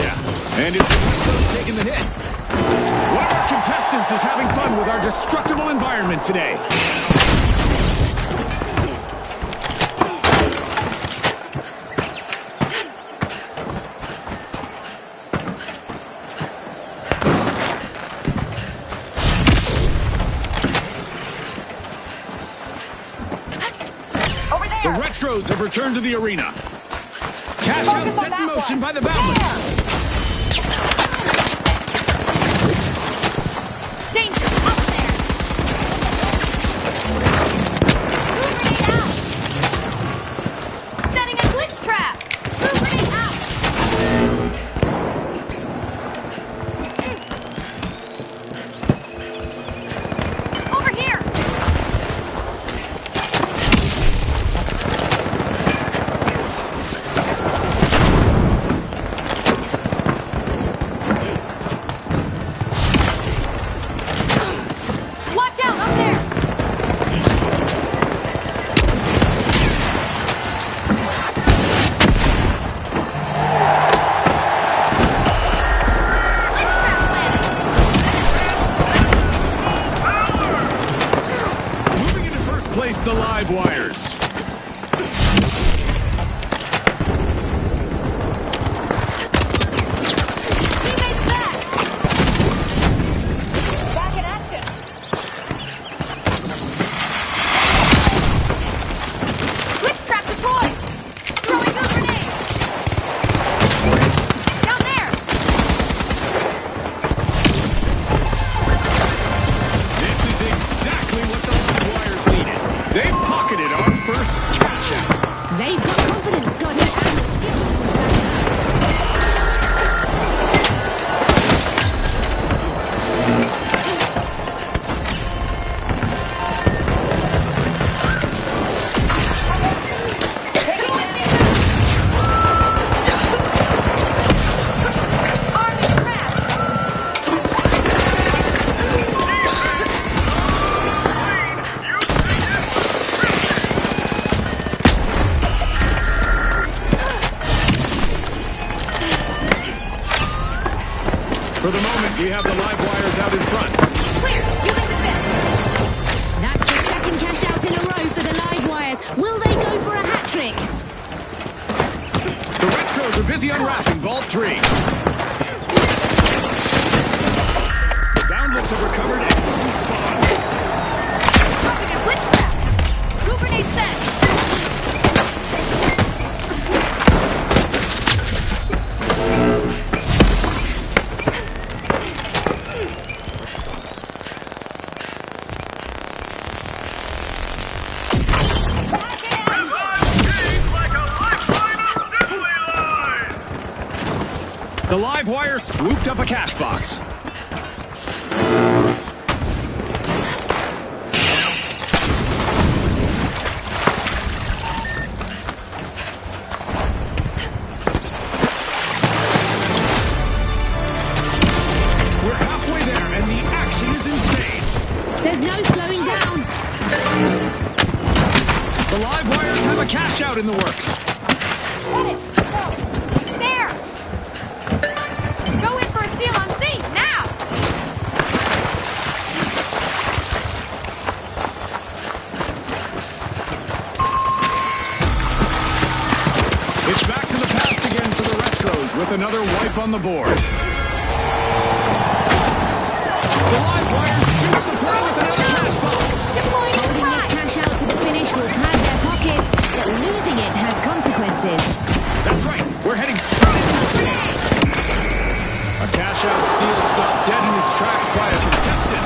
Yeah, and it's the Retros taking the hit. One of our contestants is having fun with our destructible environment today. Over The there! Retros have returned to the arena. Cash out Focus on set in that motion one. by the Boundless. Danger! Up there! Move grenade out! Setting a glitch trap! Move grenade out! Over here! Watch out! Up there! Moving into first place, the Live Wires. Teammates back! Back in action! Glitch trap deployed! Throwing a grenade! Down there! This is exactly what the Live Wires needed. They've pocketed our first cash out. They've got confidence, Scotty, and the skills. Army trap! For the moment, we have the Live Wires out in front. Clear! Using the fifth! That's the second cash out in a row for the Live Wires. Will they go for a hat trick? The Retros are busy unwrapping Vault 3. The Boundless have recovered and respawned. Dropping a glitch trap! Move grenade set! The Live Wire swooped up a cash box. We're halfway there, and the action is insane. There's no slowing down. The Live Wires have a cash out in the works. Got it! Go! There! Go in for a steal on scene, now! It's back to the past again for the Retros with another wipe on the board. The Live Wires juice the play with another cash box. Deploying Holding this surprise! cash out to the finish will pad their pockets, but losing it has consequences. That's right. We're heading straight into the finish. A cash out steal stopped dead in its tracks by a contestant.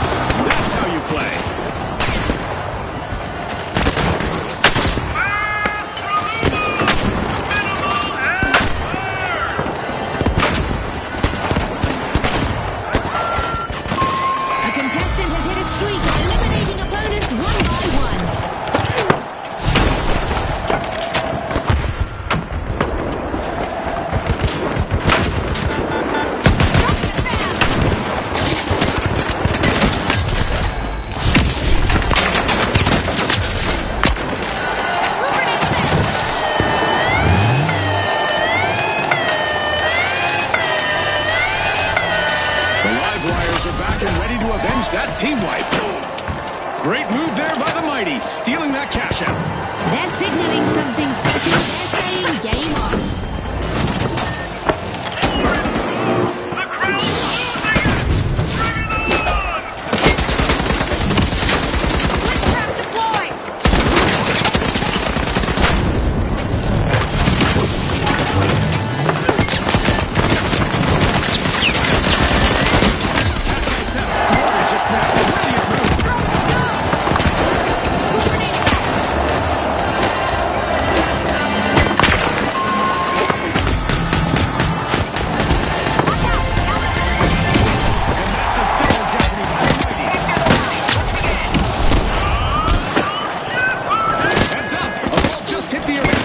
That's how you play. A contestant has hit a streak, eliminating opponents one by one. live wires are back and ready to avenge that team wipe. Great move there by the Mighty, stealing that cash out. They're signaling something. They're saying game on. The crowd's losing it! Bring it on! Glitch trap deployed! Just now, brilliant move. That's a double jeopardy by the Mighty. Heads up, a ball just hit the arena.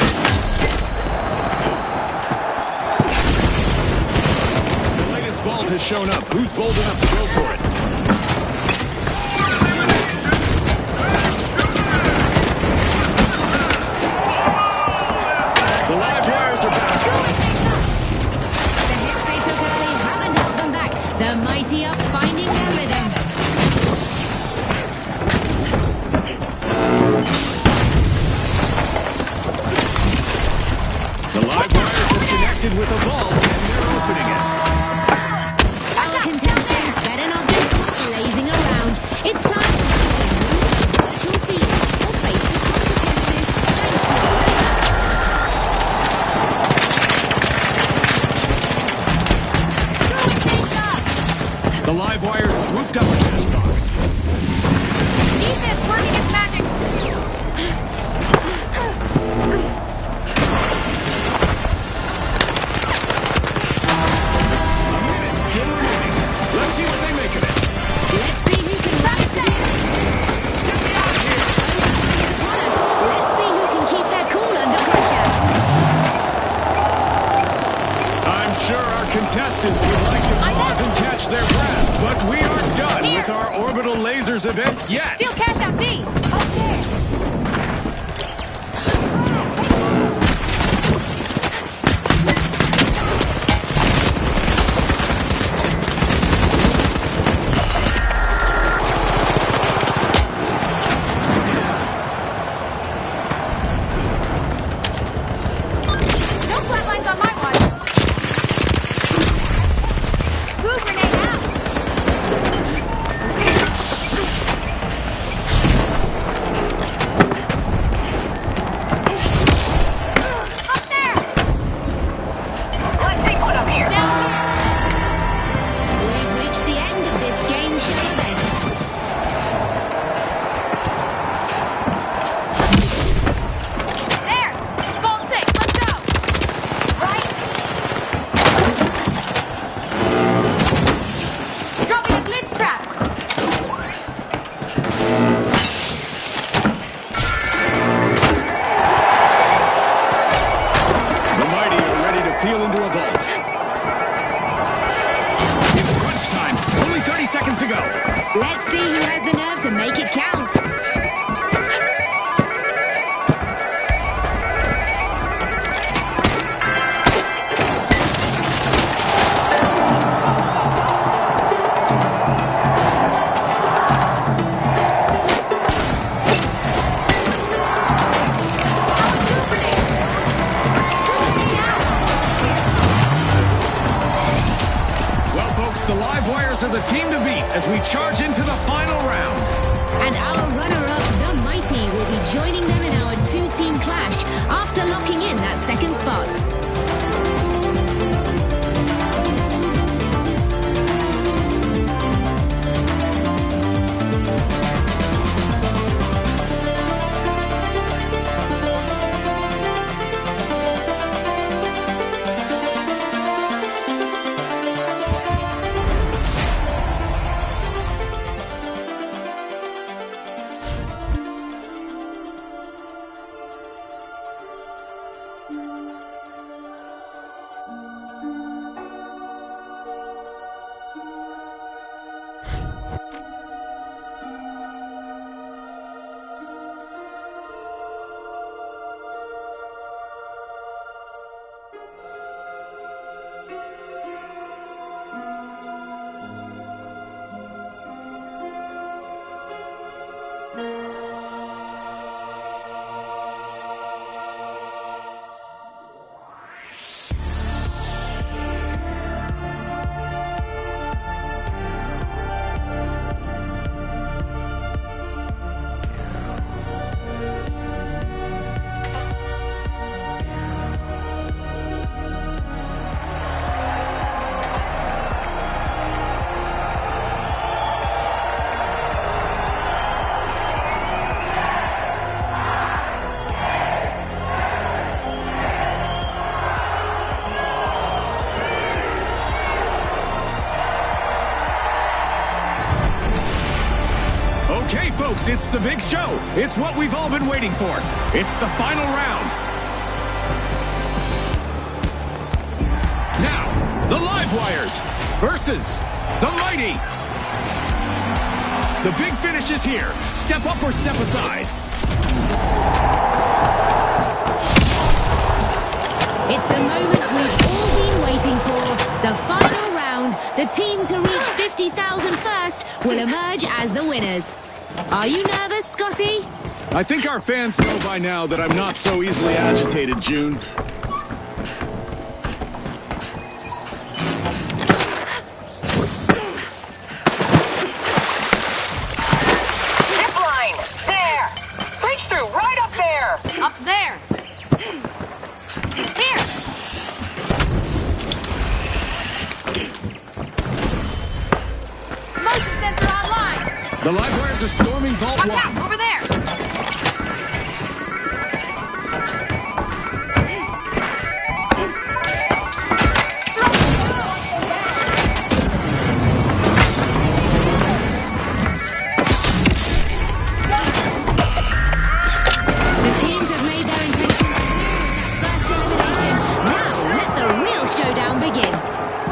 The latest vault has shown up. Who's bold enough to go for it? The live wires are back. The hits they took early haven't held them back. The Mighty are finding their rhythm. The live wires have connected with a vault, and they're opening it. Our contestants better not get caught lazing around. It's time to virtual field or face the consequences. The live wires swooped up a cash box. Defense working its magic! A minute still remaining. Let's see what they make of it. Let's see who can wrap it up. Let's see who can keep their cool under pressure. I'm sure our contestants would like to pause and catch their breath, but we aren't done Here. with our orbital lasers event yet. Steal cash out D! Okay. No flatlines on my watch! Blue grenade out! Up there! Let's take one up here! Down here! We've reached the end of this game show event. There! Vault 6, let's go! Right? Dropping a glitch trap! The Mighty are ready to peel into a vault. It's crunch time. Only 30 seconds to go. Let's see who has the nerve to make it count. Well, folks, the live wires are the team to beat as we charge into the final round. And our runner-up, the Mighty, will be joining them in our two-team clash after locking in that second spot. Okay, folks, it's the big show. It's what we've all been waiting for. It's the final round. Now, the Live Wires versus the Mighty. The big finish is here. Step up or step aside. It's the moment we've all been waiting for. The final round. The team to reach 50,000 first will emerge as the winners. Are you nervous, Scotty? I think our fans know by now that I'm not so easily agitated, June. Zip line! There! Reach through right up there! Up there! Here! Motion sensor online! The Live Wires are storming Vault Watch 1. out! Over there! The teams have made their intentions clear with that first elimination. Now, let the real showdown begin.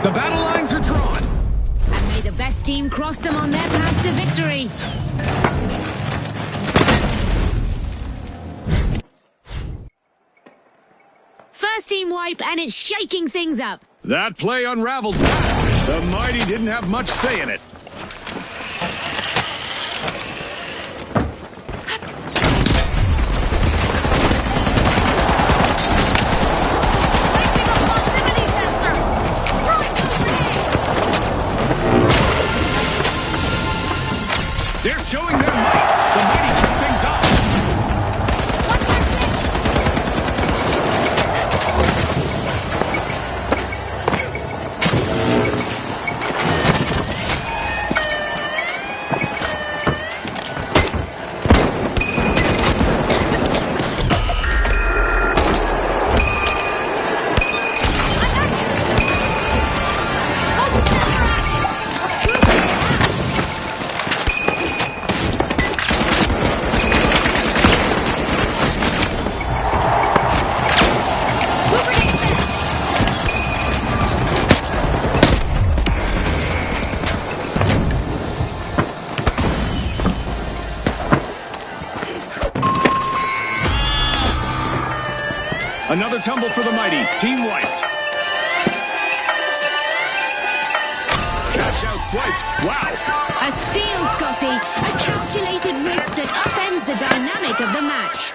The battle lines are drawn. And may the best team cross them on their path to victory. First team wipe, and it's shaking things up. That play unraveled fast. The Mighty didn't have much say in it. Placing a proximity sensor! Throwing grenade! They're showing their might. The Mighty keep things up. Another tumble for the Mighty. Team wiped. Catch out swiped. Wow. A steal, Scotty. A calculated risk that upends the dynamic of the match.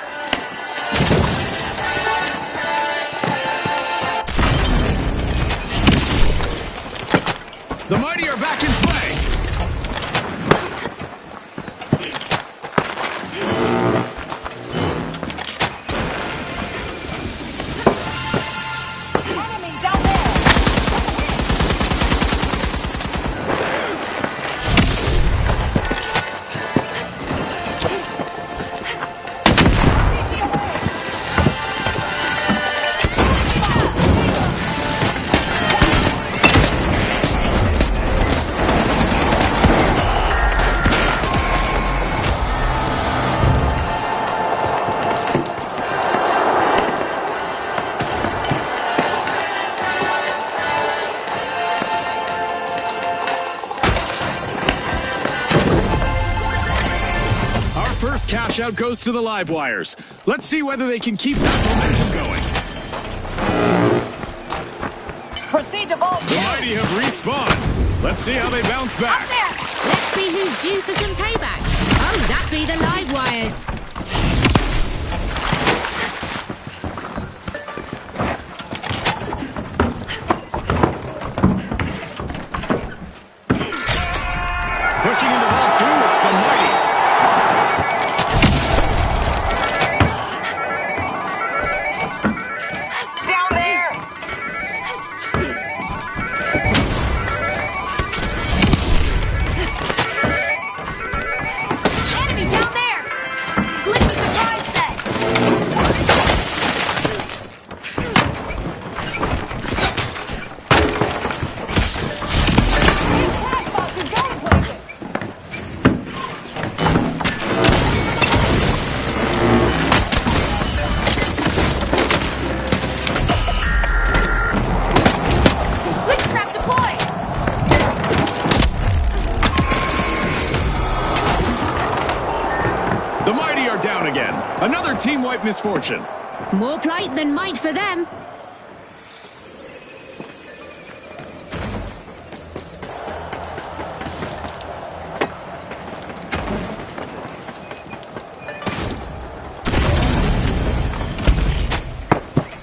The Mighty are back in play. Enemies out there! First cash out goes to the Live Wires. Let's see whether they can keep that momentum going. Proceed to Vault 2! The Mighty have respawned. Let's see how they bounce back. There! Let's see who's due for some payback. Oh, that be the live wires. Pushing into Vault 2, it's the Mighty. Down there! Enemy down there! Glitchy surprise set! Task box is going places! Glitch trap deployed! The Mighty are down again. Another team-wipe misfortune. More plight than might for them.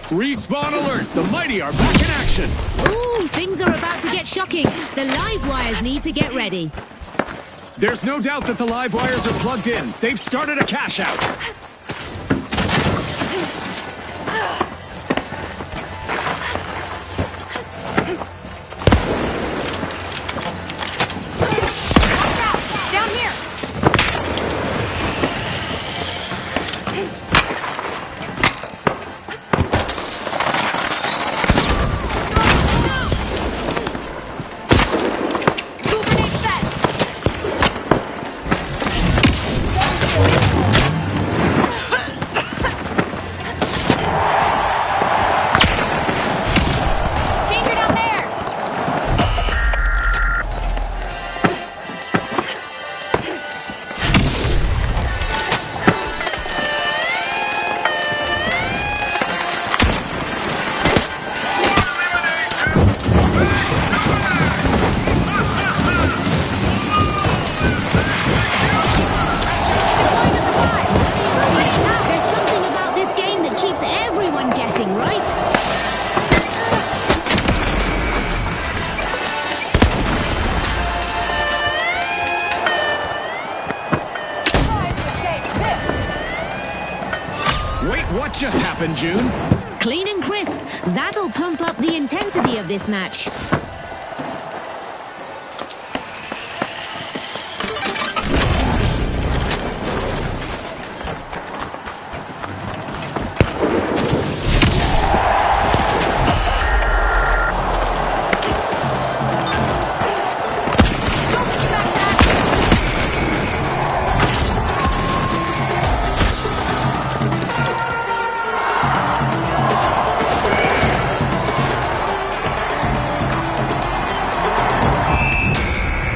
Respawn alert. The Mighty are back in action. Ooh, things are about to get shocking. The live wires need to get ready. There's no doubt that the live wires are plugged in. They've started a cash out. Watch out! Down here! Two grenade set! Danger down there! There's something about this game that keeps everyone guessing, right? Trying to escape this! Wait, what just happened, June? Clean and crisp. That'll pump up the intensity of this match.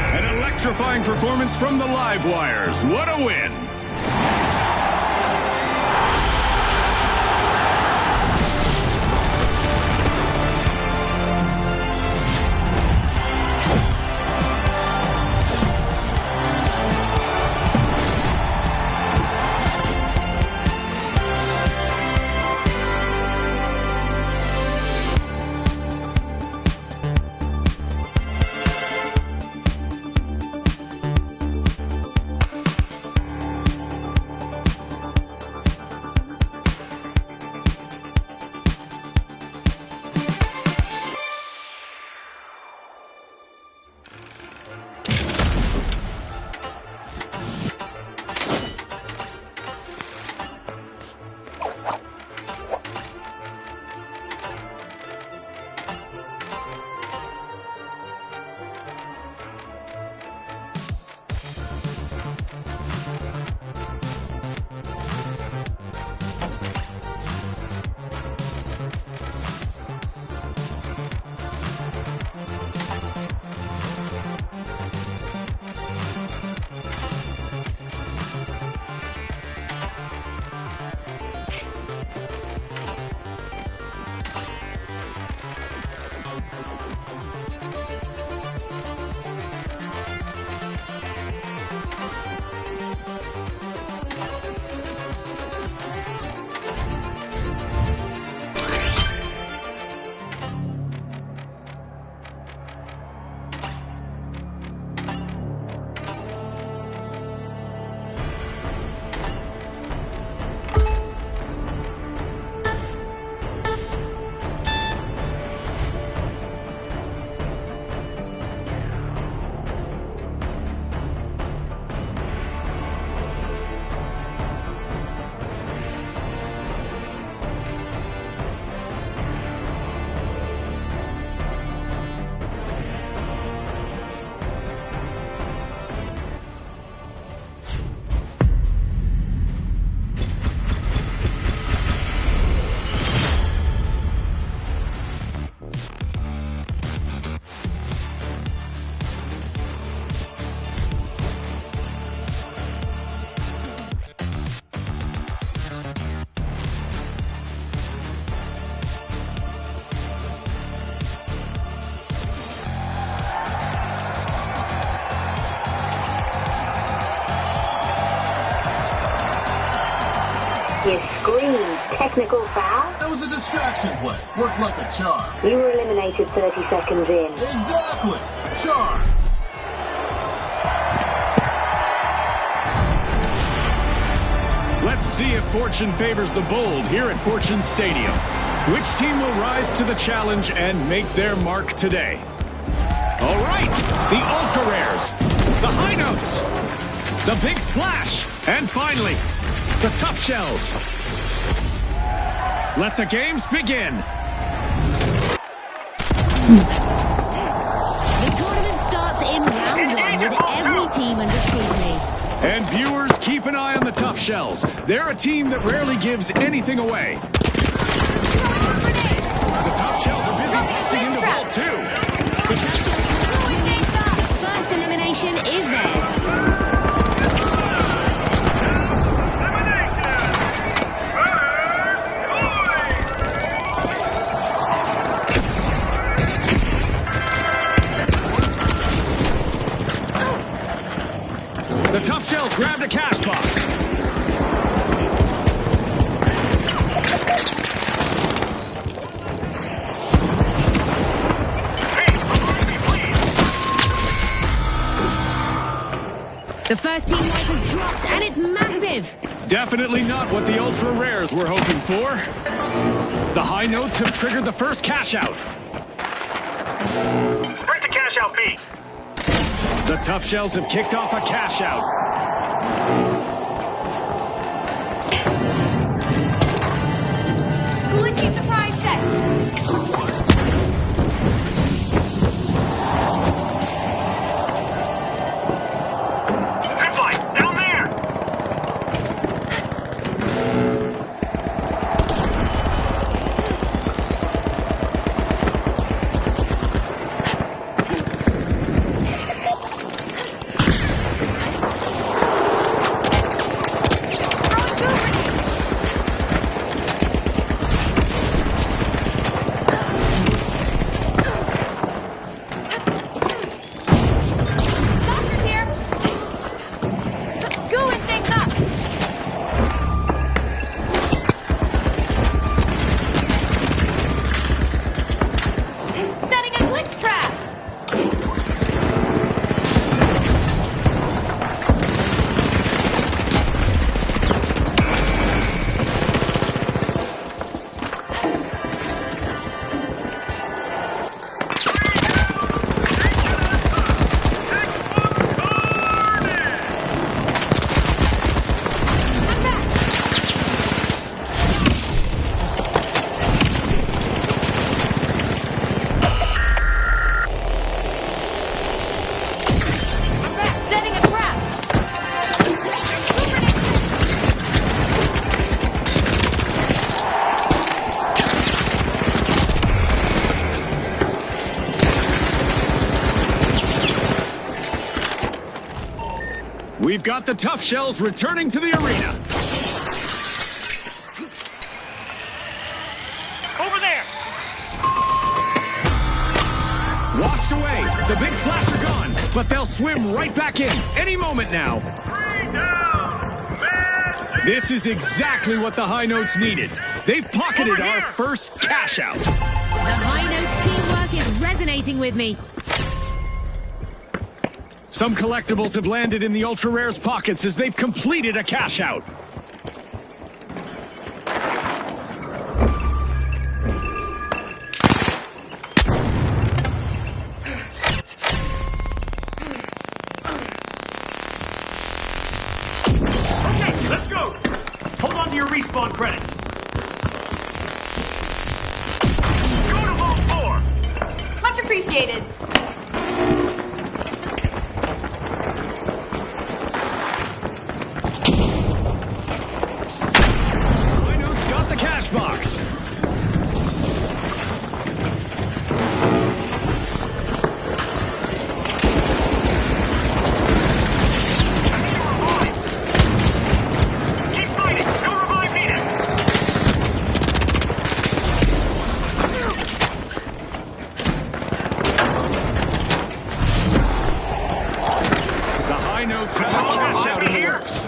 An electrifying performance from the live wires. What a win! You screamed. Technical foul? That was a distraction play. Worked like a charm. You were eliminated 30 seconds in. Exactly. Charm. Let's see if fortune favors the bold here at Fortune Stadium. Which team will rise to the challenge and make their mark today? All right, the Ultra Rares, the High Notes, the Big Splash, and finally, the Tough Shells. Let the games begin. The tournament starts in round one with every team under scrutiny. And viewers, keep an eye on the Tough Shells. They're a team that rarely gives anything away. The Tough Shells are busy busting into Vault 2. The Tough Shells first elimination is theirs. The Tough Shells grabbed a cash box. The first team wipe has dropped, and it's massive. Definitely not what the Ultra Rares were hoping for. The High Notes have triggered the first cash out. Sprint to cash out B. The Tough Shells have kicked off a cash out. Glitchy surprise set. Zipline, down there. Doctor's here. Gooing things up. Setting a glitch trap. I'm back. I'm back. Setting a trap. We've got the Tough Shells returning to the arena. Over there. Washed away. The Big Splash are gone, but they'll swim right back in any moment now. 3 down. Man. This is exactly what the High Notes needed. They've pocketed Over our here. first cash out. The High Notes teamwork is resonating with me. Some collectibles have landed in the Ultra Rare's pockets as they've completed a cash out. Okay, let's go. Hold on to your respawn credits. Go to Vault 4. Much appreciated. High Notes got the cash box. Keep fighting. No revive needed. The High Notes have a cash out in the works.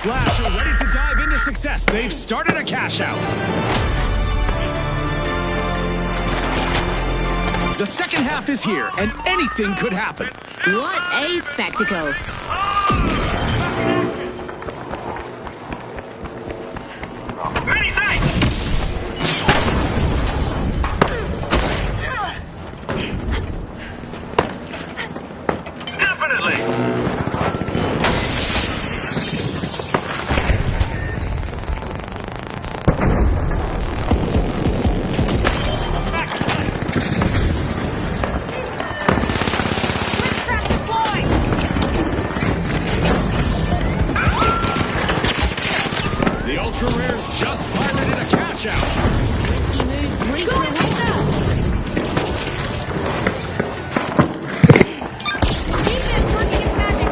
Splash are ready to dive into success. They've started a cash out. The second half is here, and anything could happen. What a spectacle. Many thanks! Definitely! Glitch trap deployed! The Ultra Rares just pirated a cash out. Risky moves reap Going reward. heads up! Defense working its magic!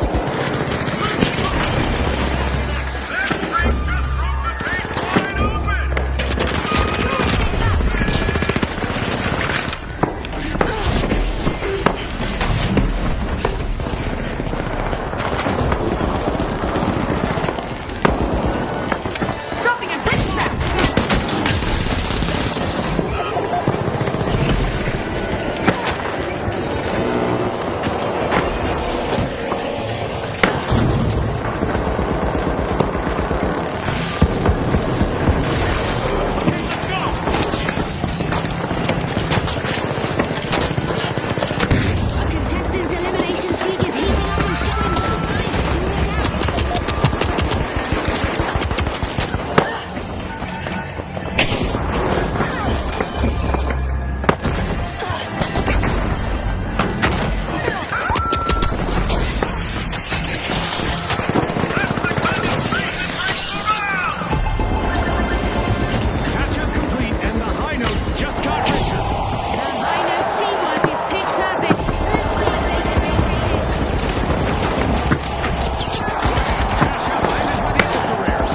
That streak just broke the gate wide open! Dropping a glitch trap! A contestant's elimination streak is heating up and showing no signs of cooling out. Cash out complete, and the high notes just got richer. The high notes teamwork is pitch perfect. Let's see if they can maintain it. Cash out landed by the Ultra Rares.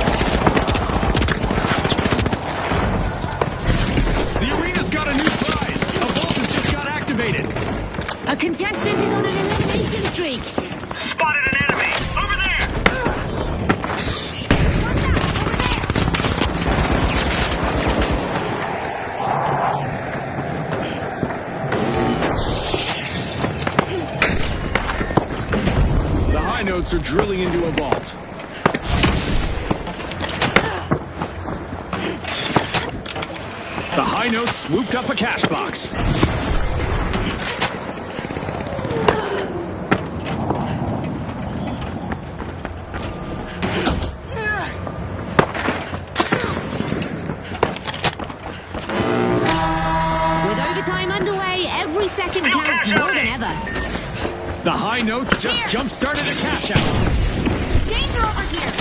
The arena's got a new prize. A vault has just got activated. A contestant is on an elimination streak. Spotted an enemy! Over there! The high notes are drilling into a vault. The high notes swooped up a cash box. With overtime underway, every second counts more than ever. The high notes just jump-started a cash out. Danger over here!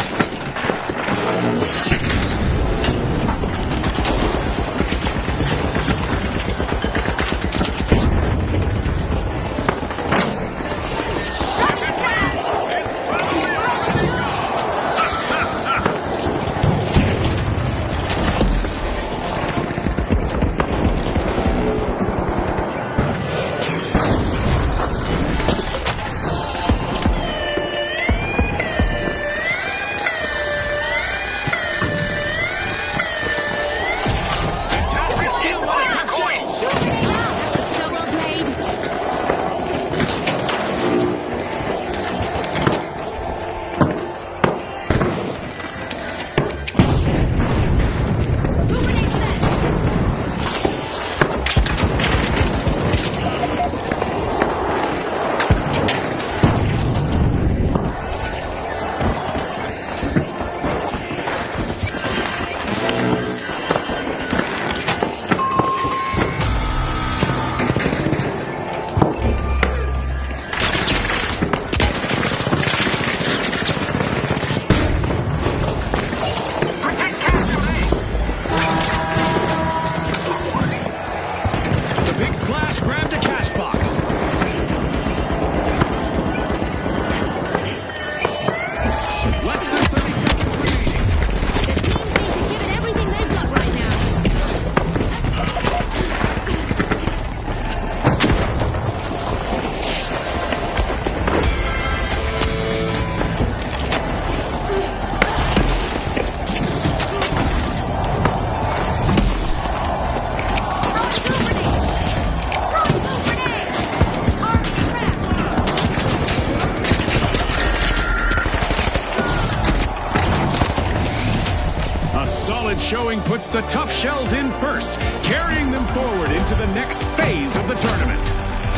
puts the Tough Shells in first, carrying them forward into the next phase of the tournament.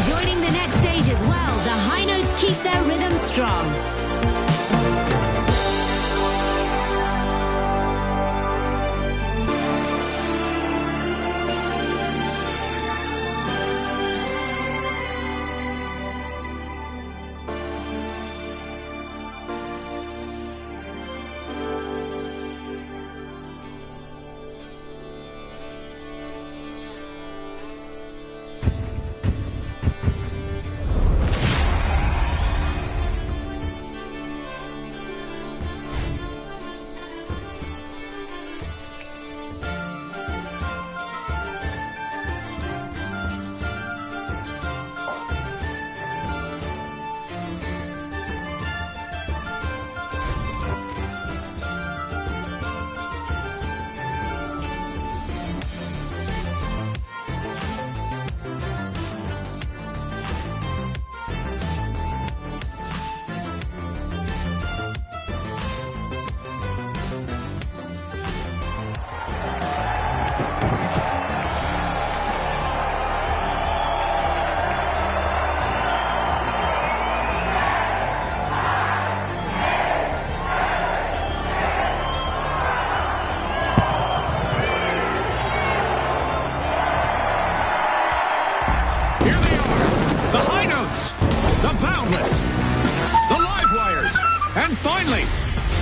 Joining the next stage as well, the High Notes keep their rhythm strong.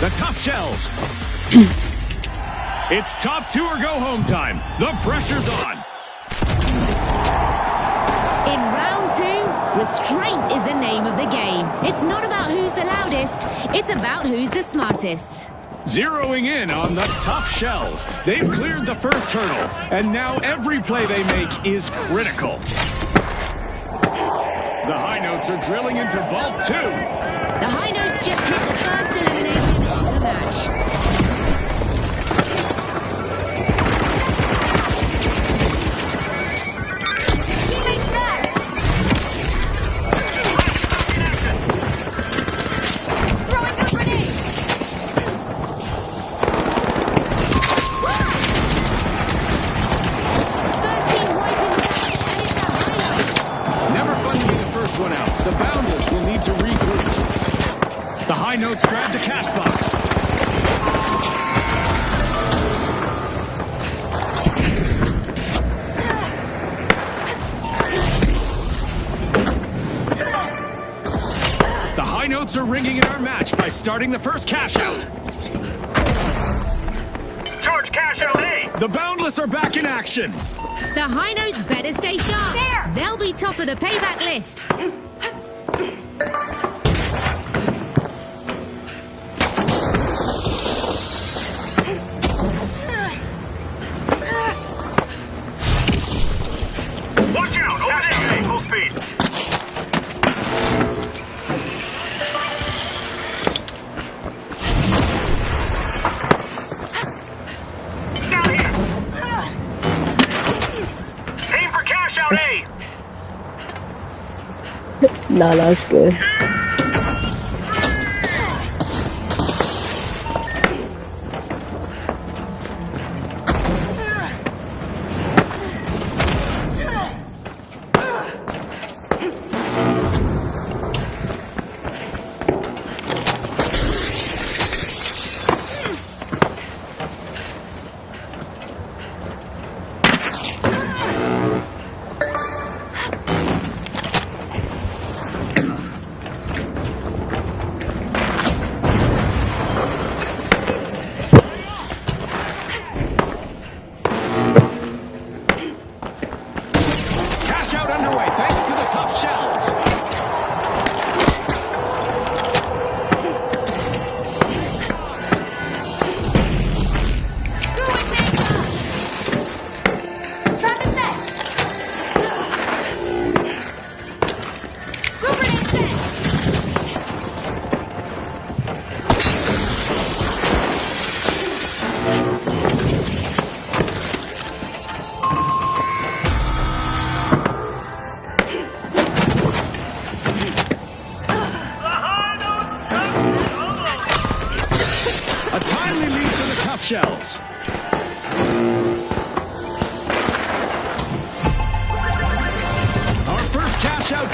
The Tough Shells. It's top two or go home time. The pressure's on. In round two, restraint is the name of the game. It's not about who's the loudest, it's about who's the smartest. Zeroing in on the Tough Shells. They've cleared the first hurdle, and now every play they make is critical. The High Notes are drilling into Vault 2. The High Notes just hit the first elimination of the match. Teammates back! Throwing a grenade! First team wiping the back, and it's the High Notes. Never fun to be the first one out. The Boundless will need to regroup. The High Notes grab the cash box. The High Notes are ringing in our match by starting the first cash out. Charge cash out A! The Boundless are back in action. The High Notes better stay sharp. There! They'll be top of the payback list. Watch out! Cash out A, full speed! Down here! Aim for cash out A! Nah, that's good. Cash out underway thanks to the Tough Shells. Trap is set! Go grenade set! A timely lead for the Tough Shells.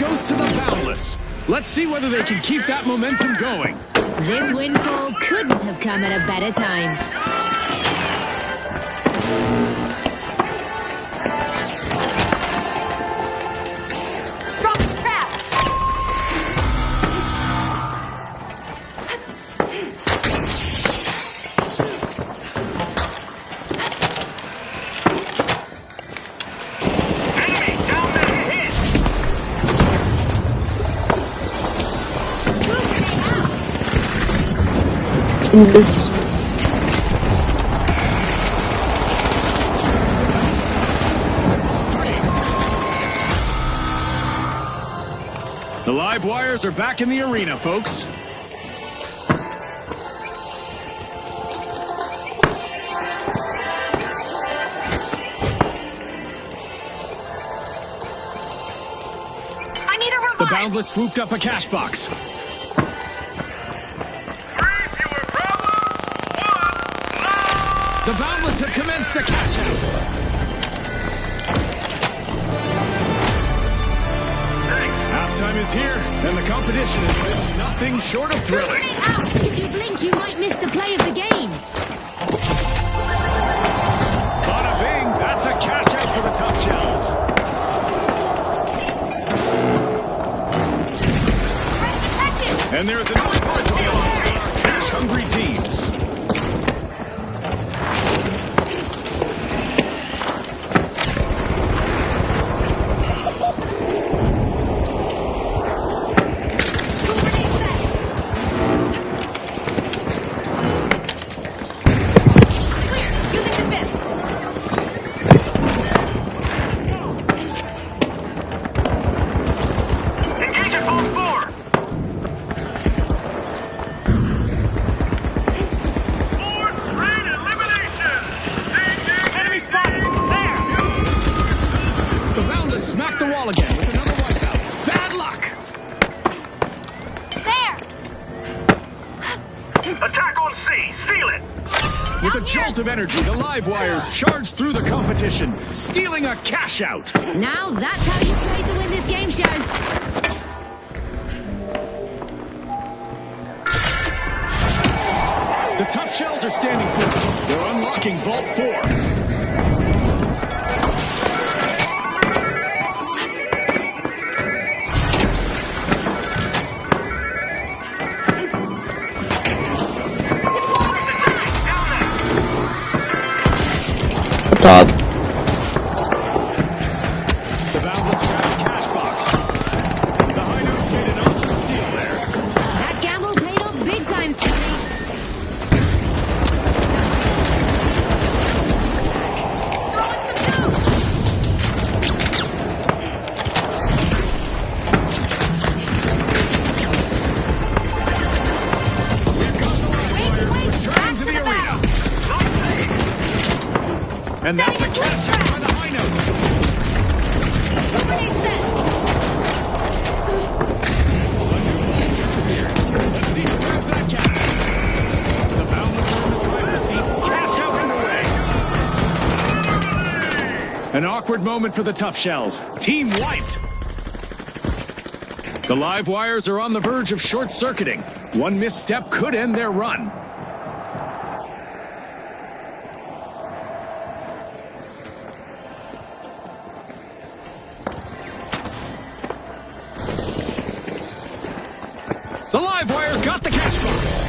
goes to the Boundless. Let's see whether they can keep that momentum going. This windfall couldn't have come at a better time. Dropping the trap. Enemy down there, hit! In this. The live wires are back in the arena, folks. I need a revive. The Boundless swooped up a cash box. 3 fewer problems, 1 love! The Boundless have commenced a cash out. Halftime is here, and the competition is nothing short of thrilling. If you blink, you might miss the play of the game. Bada bing, that's a cash out for the Tough Shells. And there's another point to go for our cash-hungry teams. Using the fifth. Engage at all 4! Fourth grade elimination! Enemy spotted! There! The Boundless smacked the wall again with another wipeout. Bad luck! There. Attack on C! Steal it! With a jolt of energy, the live wires charged through the competition, stealing a cash out. Now that's how you play to win this game show. The Tough Shells are standing firm. They're unlocking Vault 4. Top. The Boundless grab the cash box. The High Notes made an awesome steal there. That gamble paid off big time, Scotty. Throwing some goo. Wait. Turn to the arena. And that's a cash out by the High Notes. Grenade set. Just appeared. Let's see who grabs that cash. The Boundless are in the driver's seat. Cash out underway. An awkward moment for the Tough Shells. Team wiped. The live wires are on the verge of short-circuiting. One misstep could end their run. The live wires got the cash box.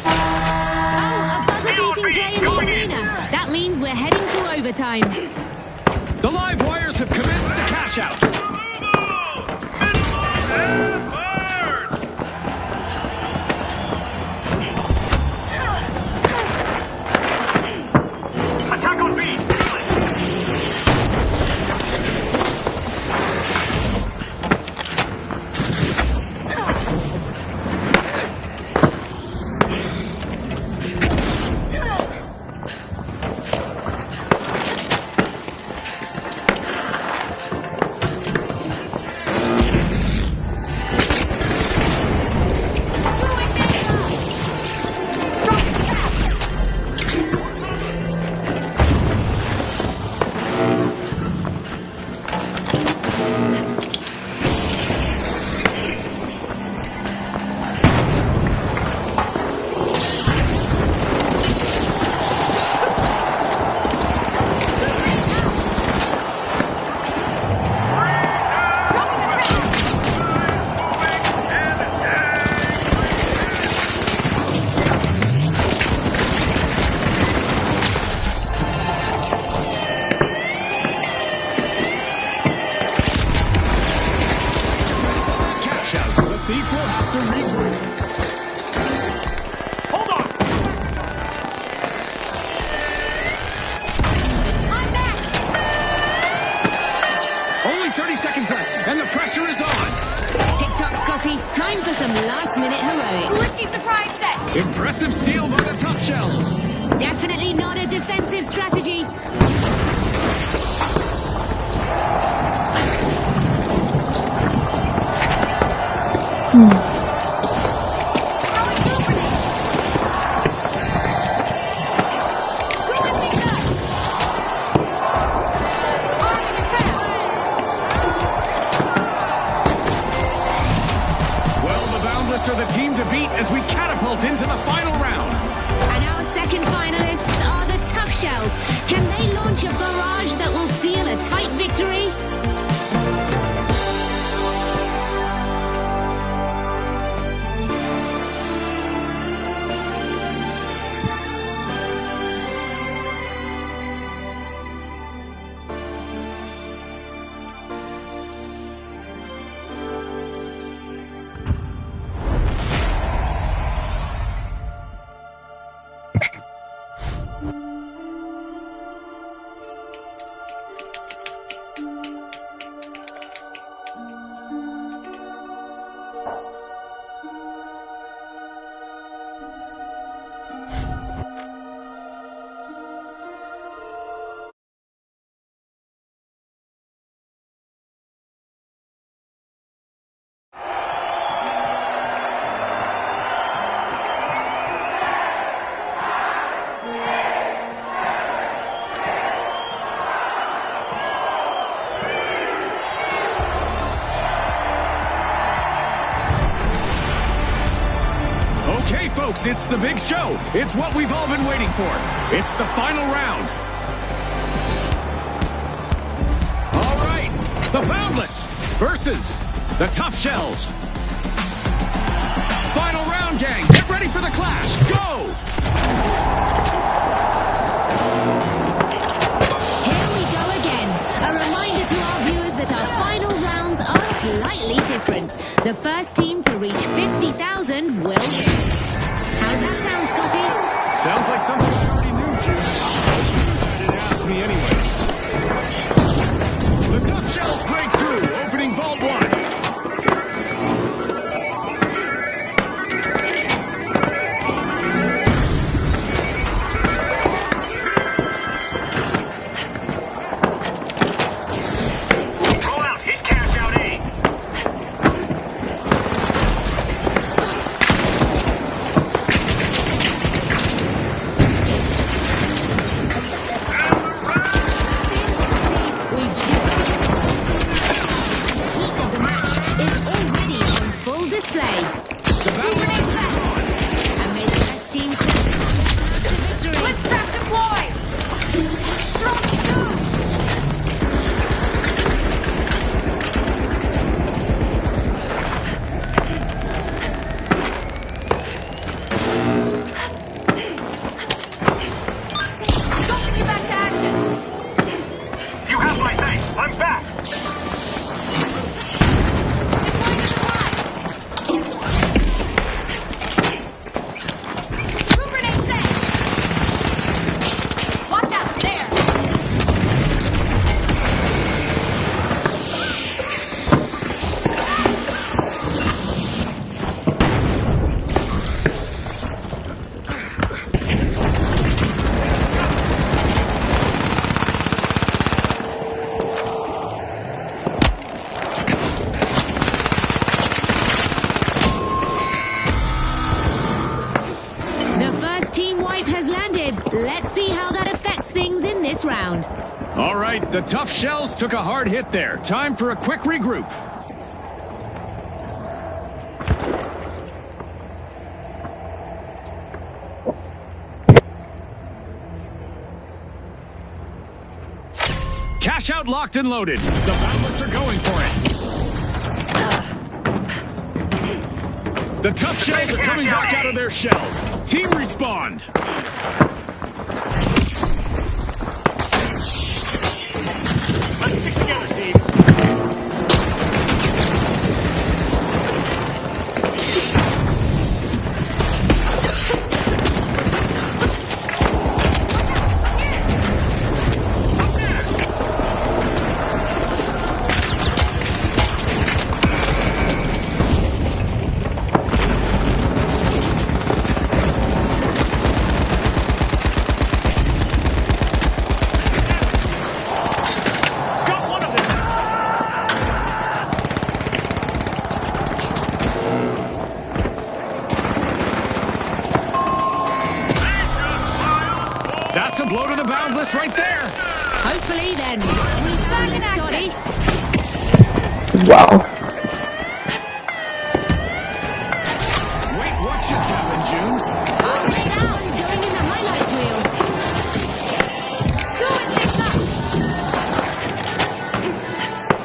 A buzzer-beating play in the arena. That means we're heading to overtime. The live wires have commenced a cash out. Attack on B! 30 seconds left, and the pressure is on. Tick-tock, Scotty. Time for some last-minute heroics. Glitchy surprise set. Impressive steal by the Tough Shells. Definitely not a defensive strategy. Throwing two grenades. Throwing things up. Arming a trap. Well, the Boundless are the team to beat as we catapult into the final round. And our second finalists are the Tough Shells. Can they launch a barrage that will seal a tight victory? Okay, folks, it's the big show. It's what we've all been waiting for. It's the final round. All right, the Boundless versus the Tough Shells. Final round, gang. Get ready for the clash. Go! Here we go again. A reminder to our viewers that our final rounds are slightly different. The first team to reach 50,000 will win. How's that sound, Scotty? Sounds like something I already knew, Juice. You didn't ask me anyway. The Tough Shells break through, opening Vault 1. Roll out. Hit cash out A. We've just the heat of the match is already on full display. The Boundless is on. And may the best team take the victory. Blitz trap deployed. Throwing two. Going you back to action. You have my thanks. I'm back. Deploying supply. Two grenades set. Watch out there. The first team wipe has landed. Let's see how that affects things in this round. All right, the Tough Shells took a hard hit there. Time for a quick regroup. Cash out locked and loaded. The Boundless are going for it. The Tough Shells are coming back out of their shells. Team respond. Let's stick together, team. carefully, then we found the Scotty. Wow. Wait, what just happened, June? That one's going in the highlights reel. Doing this up!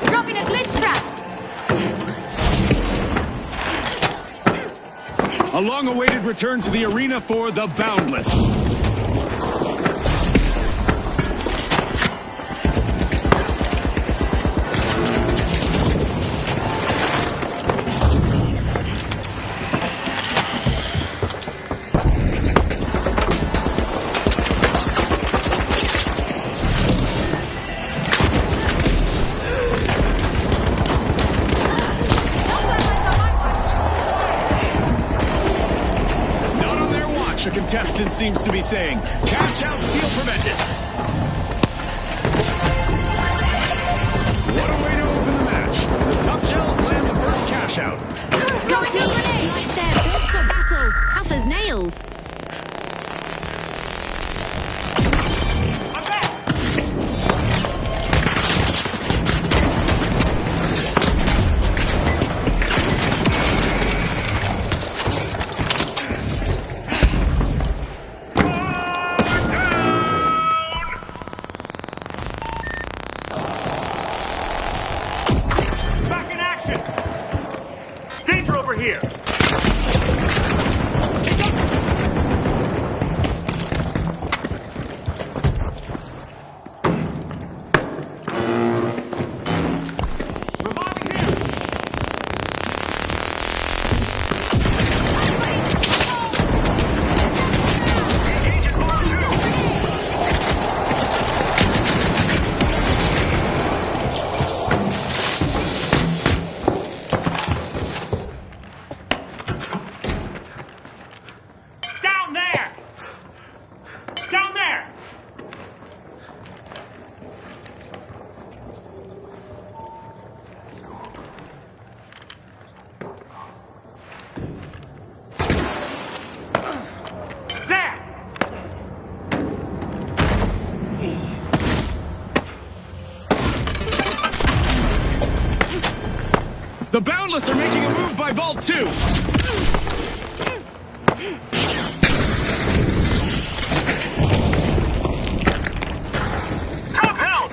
Dropping a glitch trap! A long-awaited return to the arena for the Boundless. The contestant seems to be saying, cash out, steal prevented. What a way to open the match. The Tough Shells land the first cash out. Scotty, like they're built for battle, tough as nails. I'm back! Back in action! Danger over here! Revolving here! Engage at bottom two! Down there! Down there! There! The Boundless are making a move by Vault 2. Top held!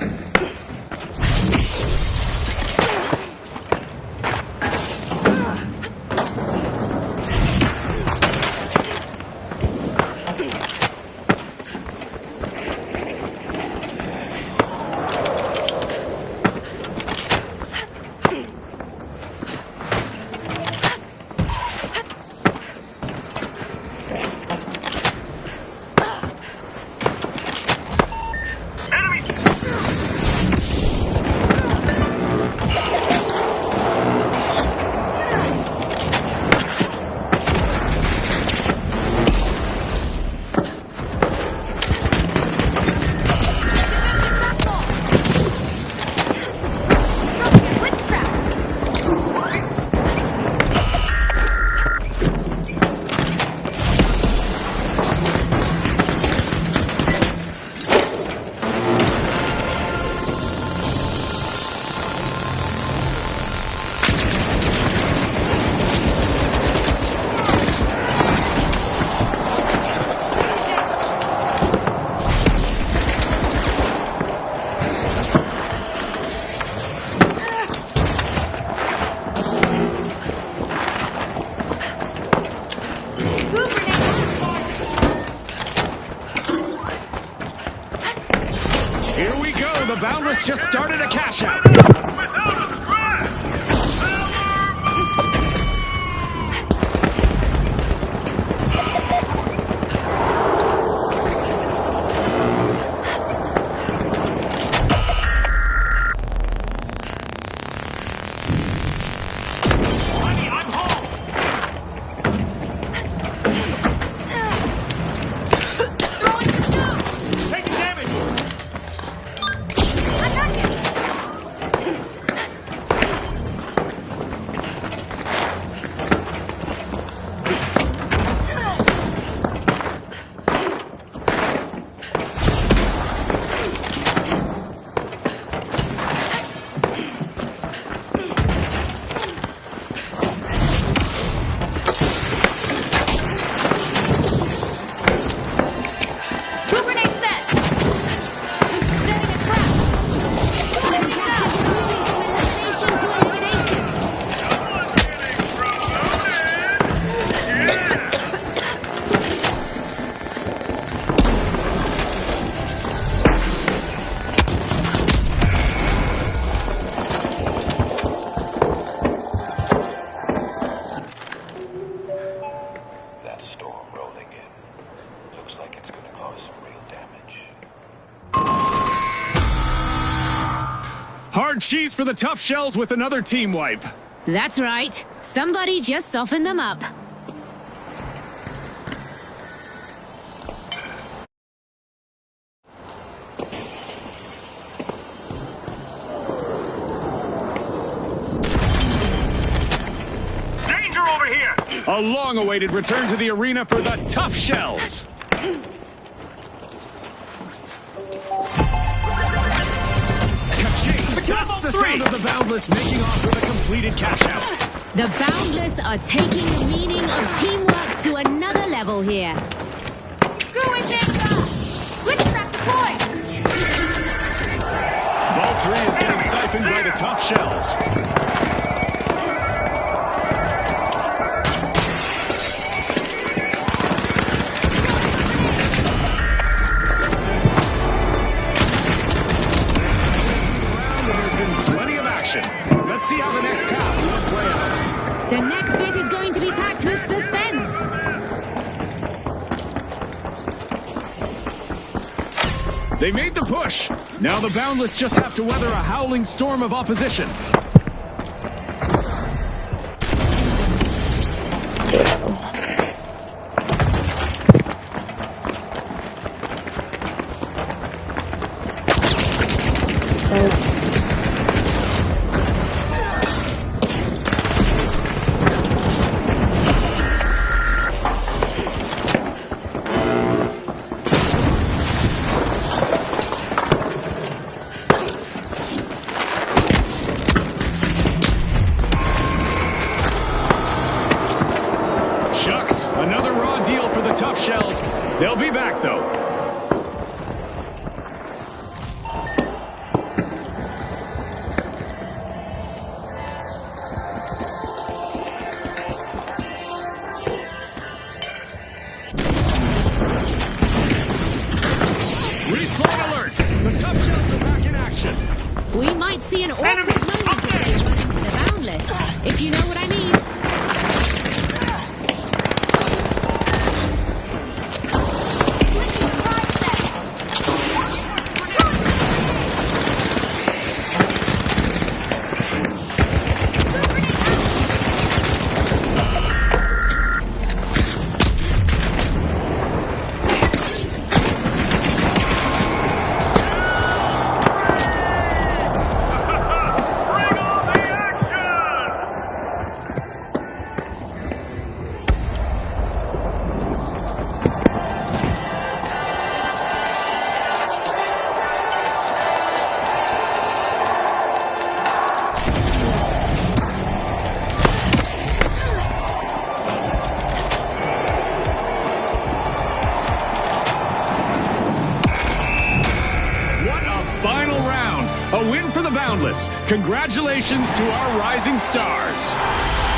for the Tough Shells with another team wipe. That's right. Somebody just softened them up. Danger over here! A long-awaited return to the arena for the Tough Shells. Ka-ching! That's the sound of the Boundless making off with a completed cash-out. The Boundless are taking the meaning of teamwork to another level here. Go in there! Quick trap deployed! Vault 3 is getting siphoned by the Tough Shells. Let's see how the next half will play out. The next bit is going to be packed with suspense. They made the push. Now the Boundless just have to weather a howling storm of opposition. Shucks, another raw deal for the Tough Shells. They'll be back, though. Respawn alert! The Tough Shells are back in action. We might see an awkward Enemy! moment Up if there! they run into the Boundless, if you know what I mean. Bring on the action! What a final round! A win for the Boundless. Congratulations to our rising stars.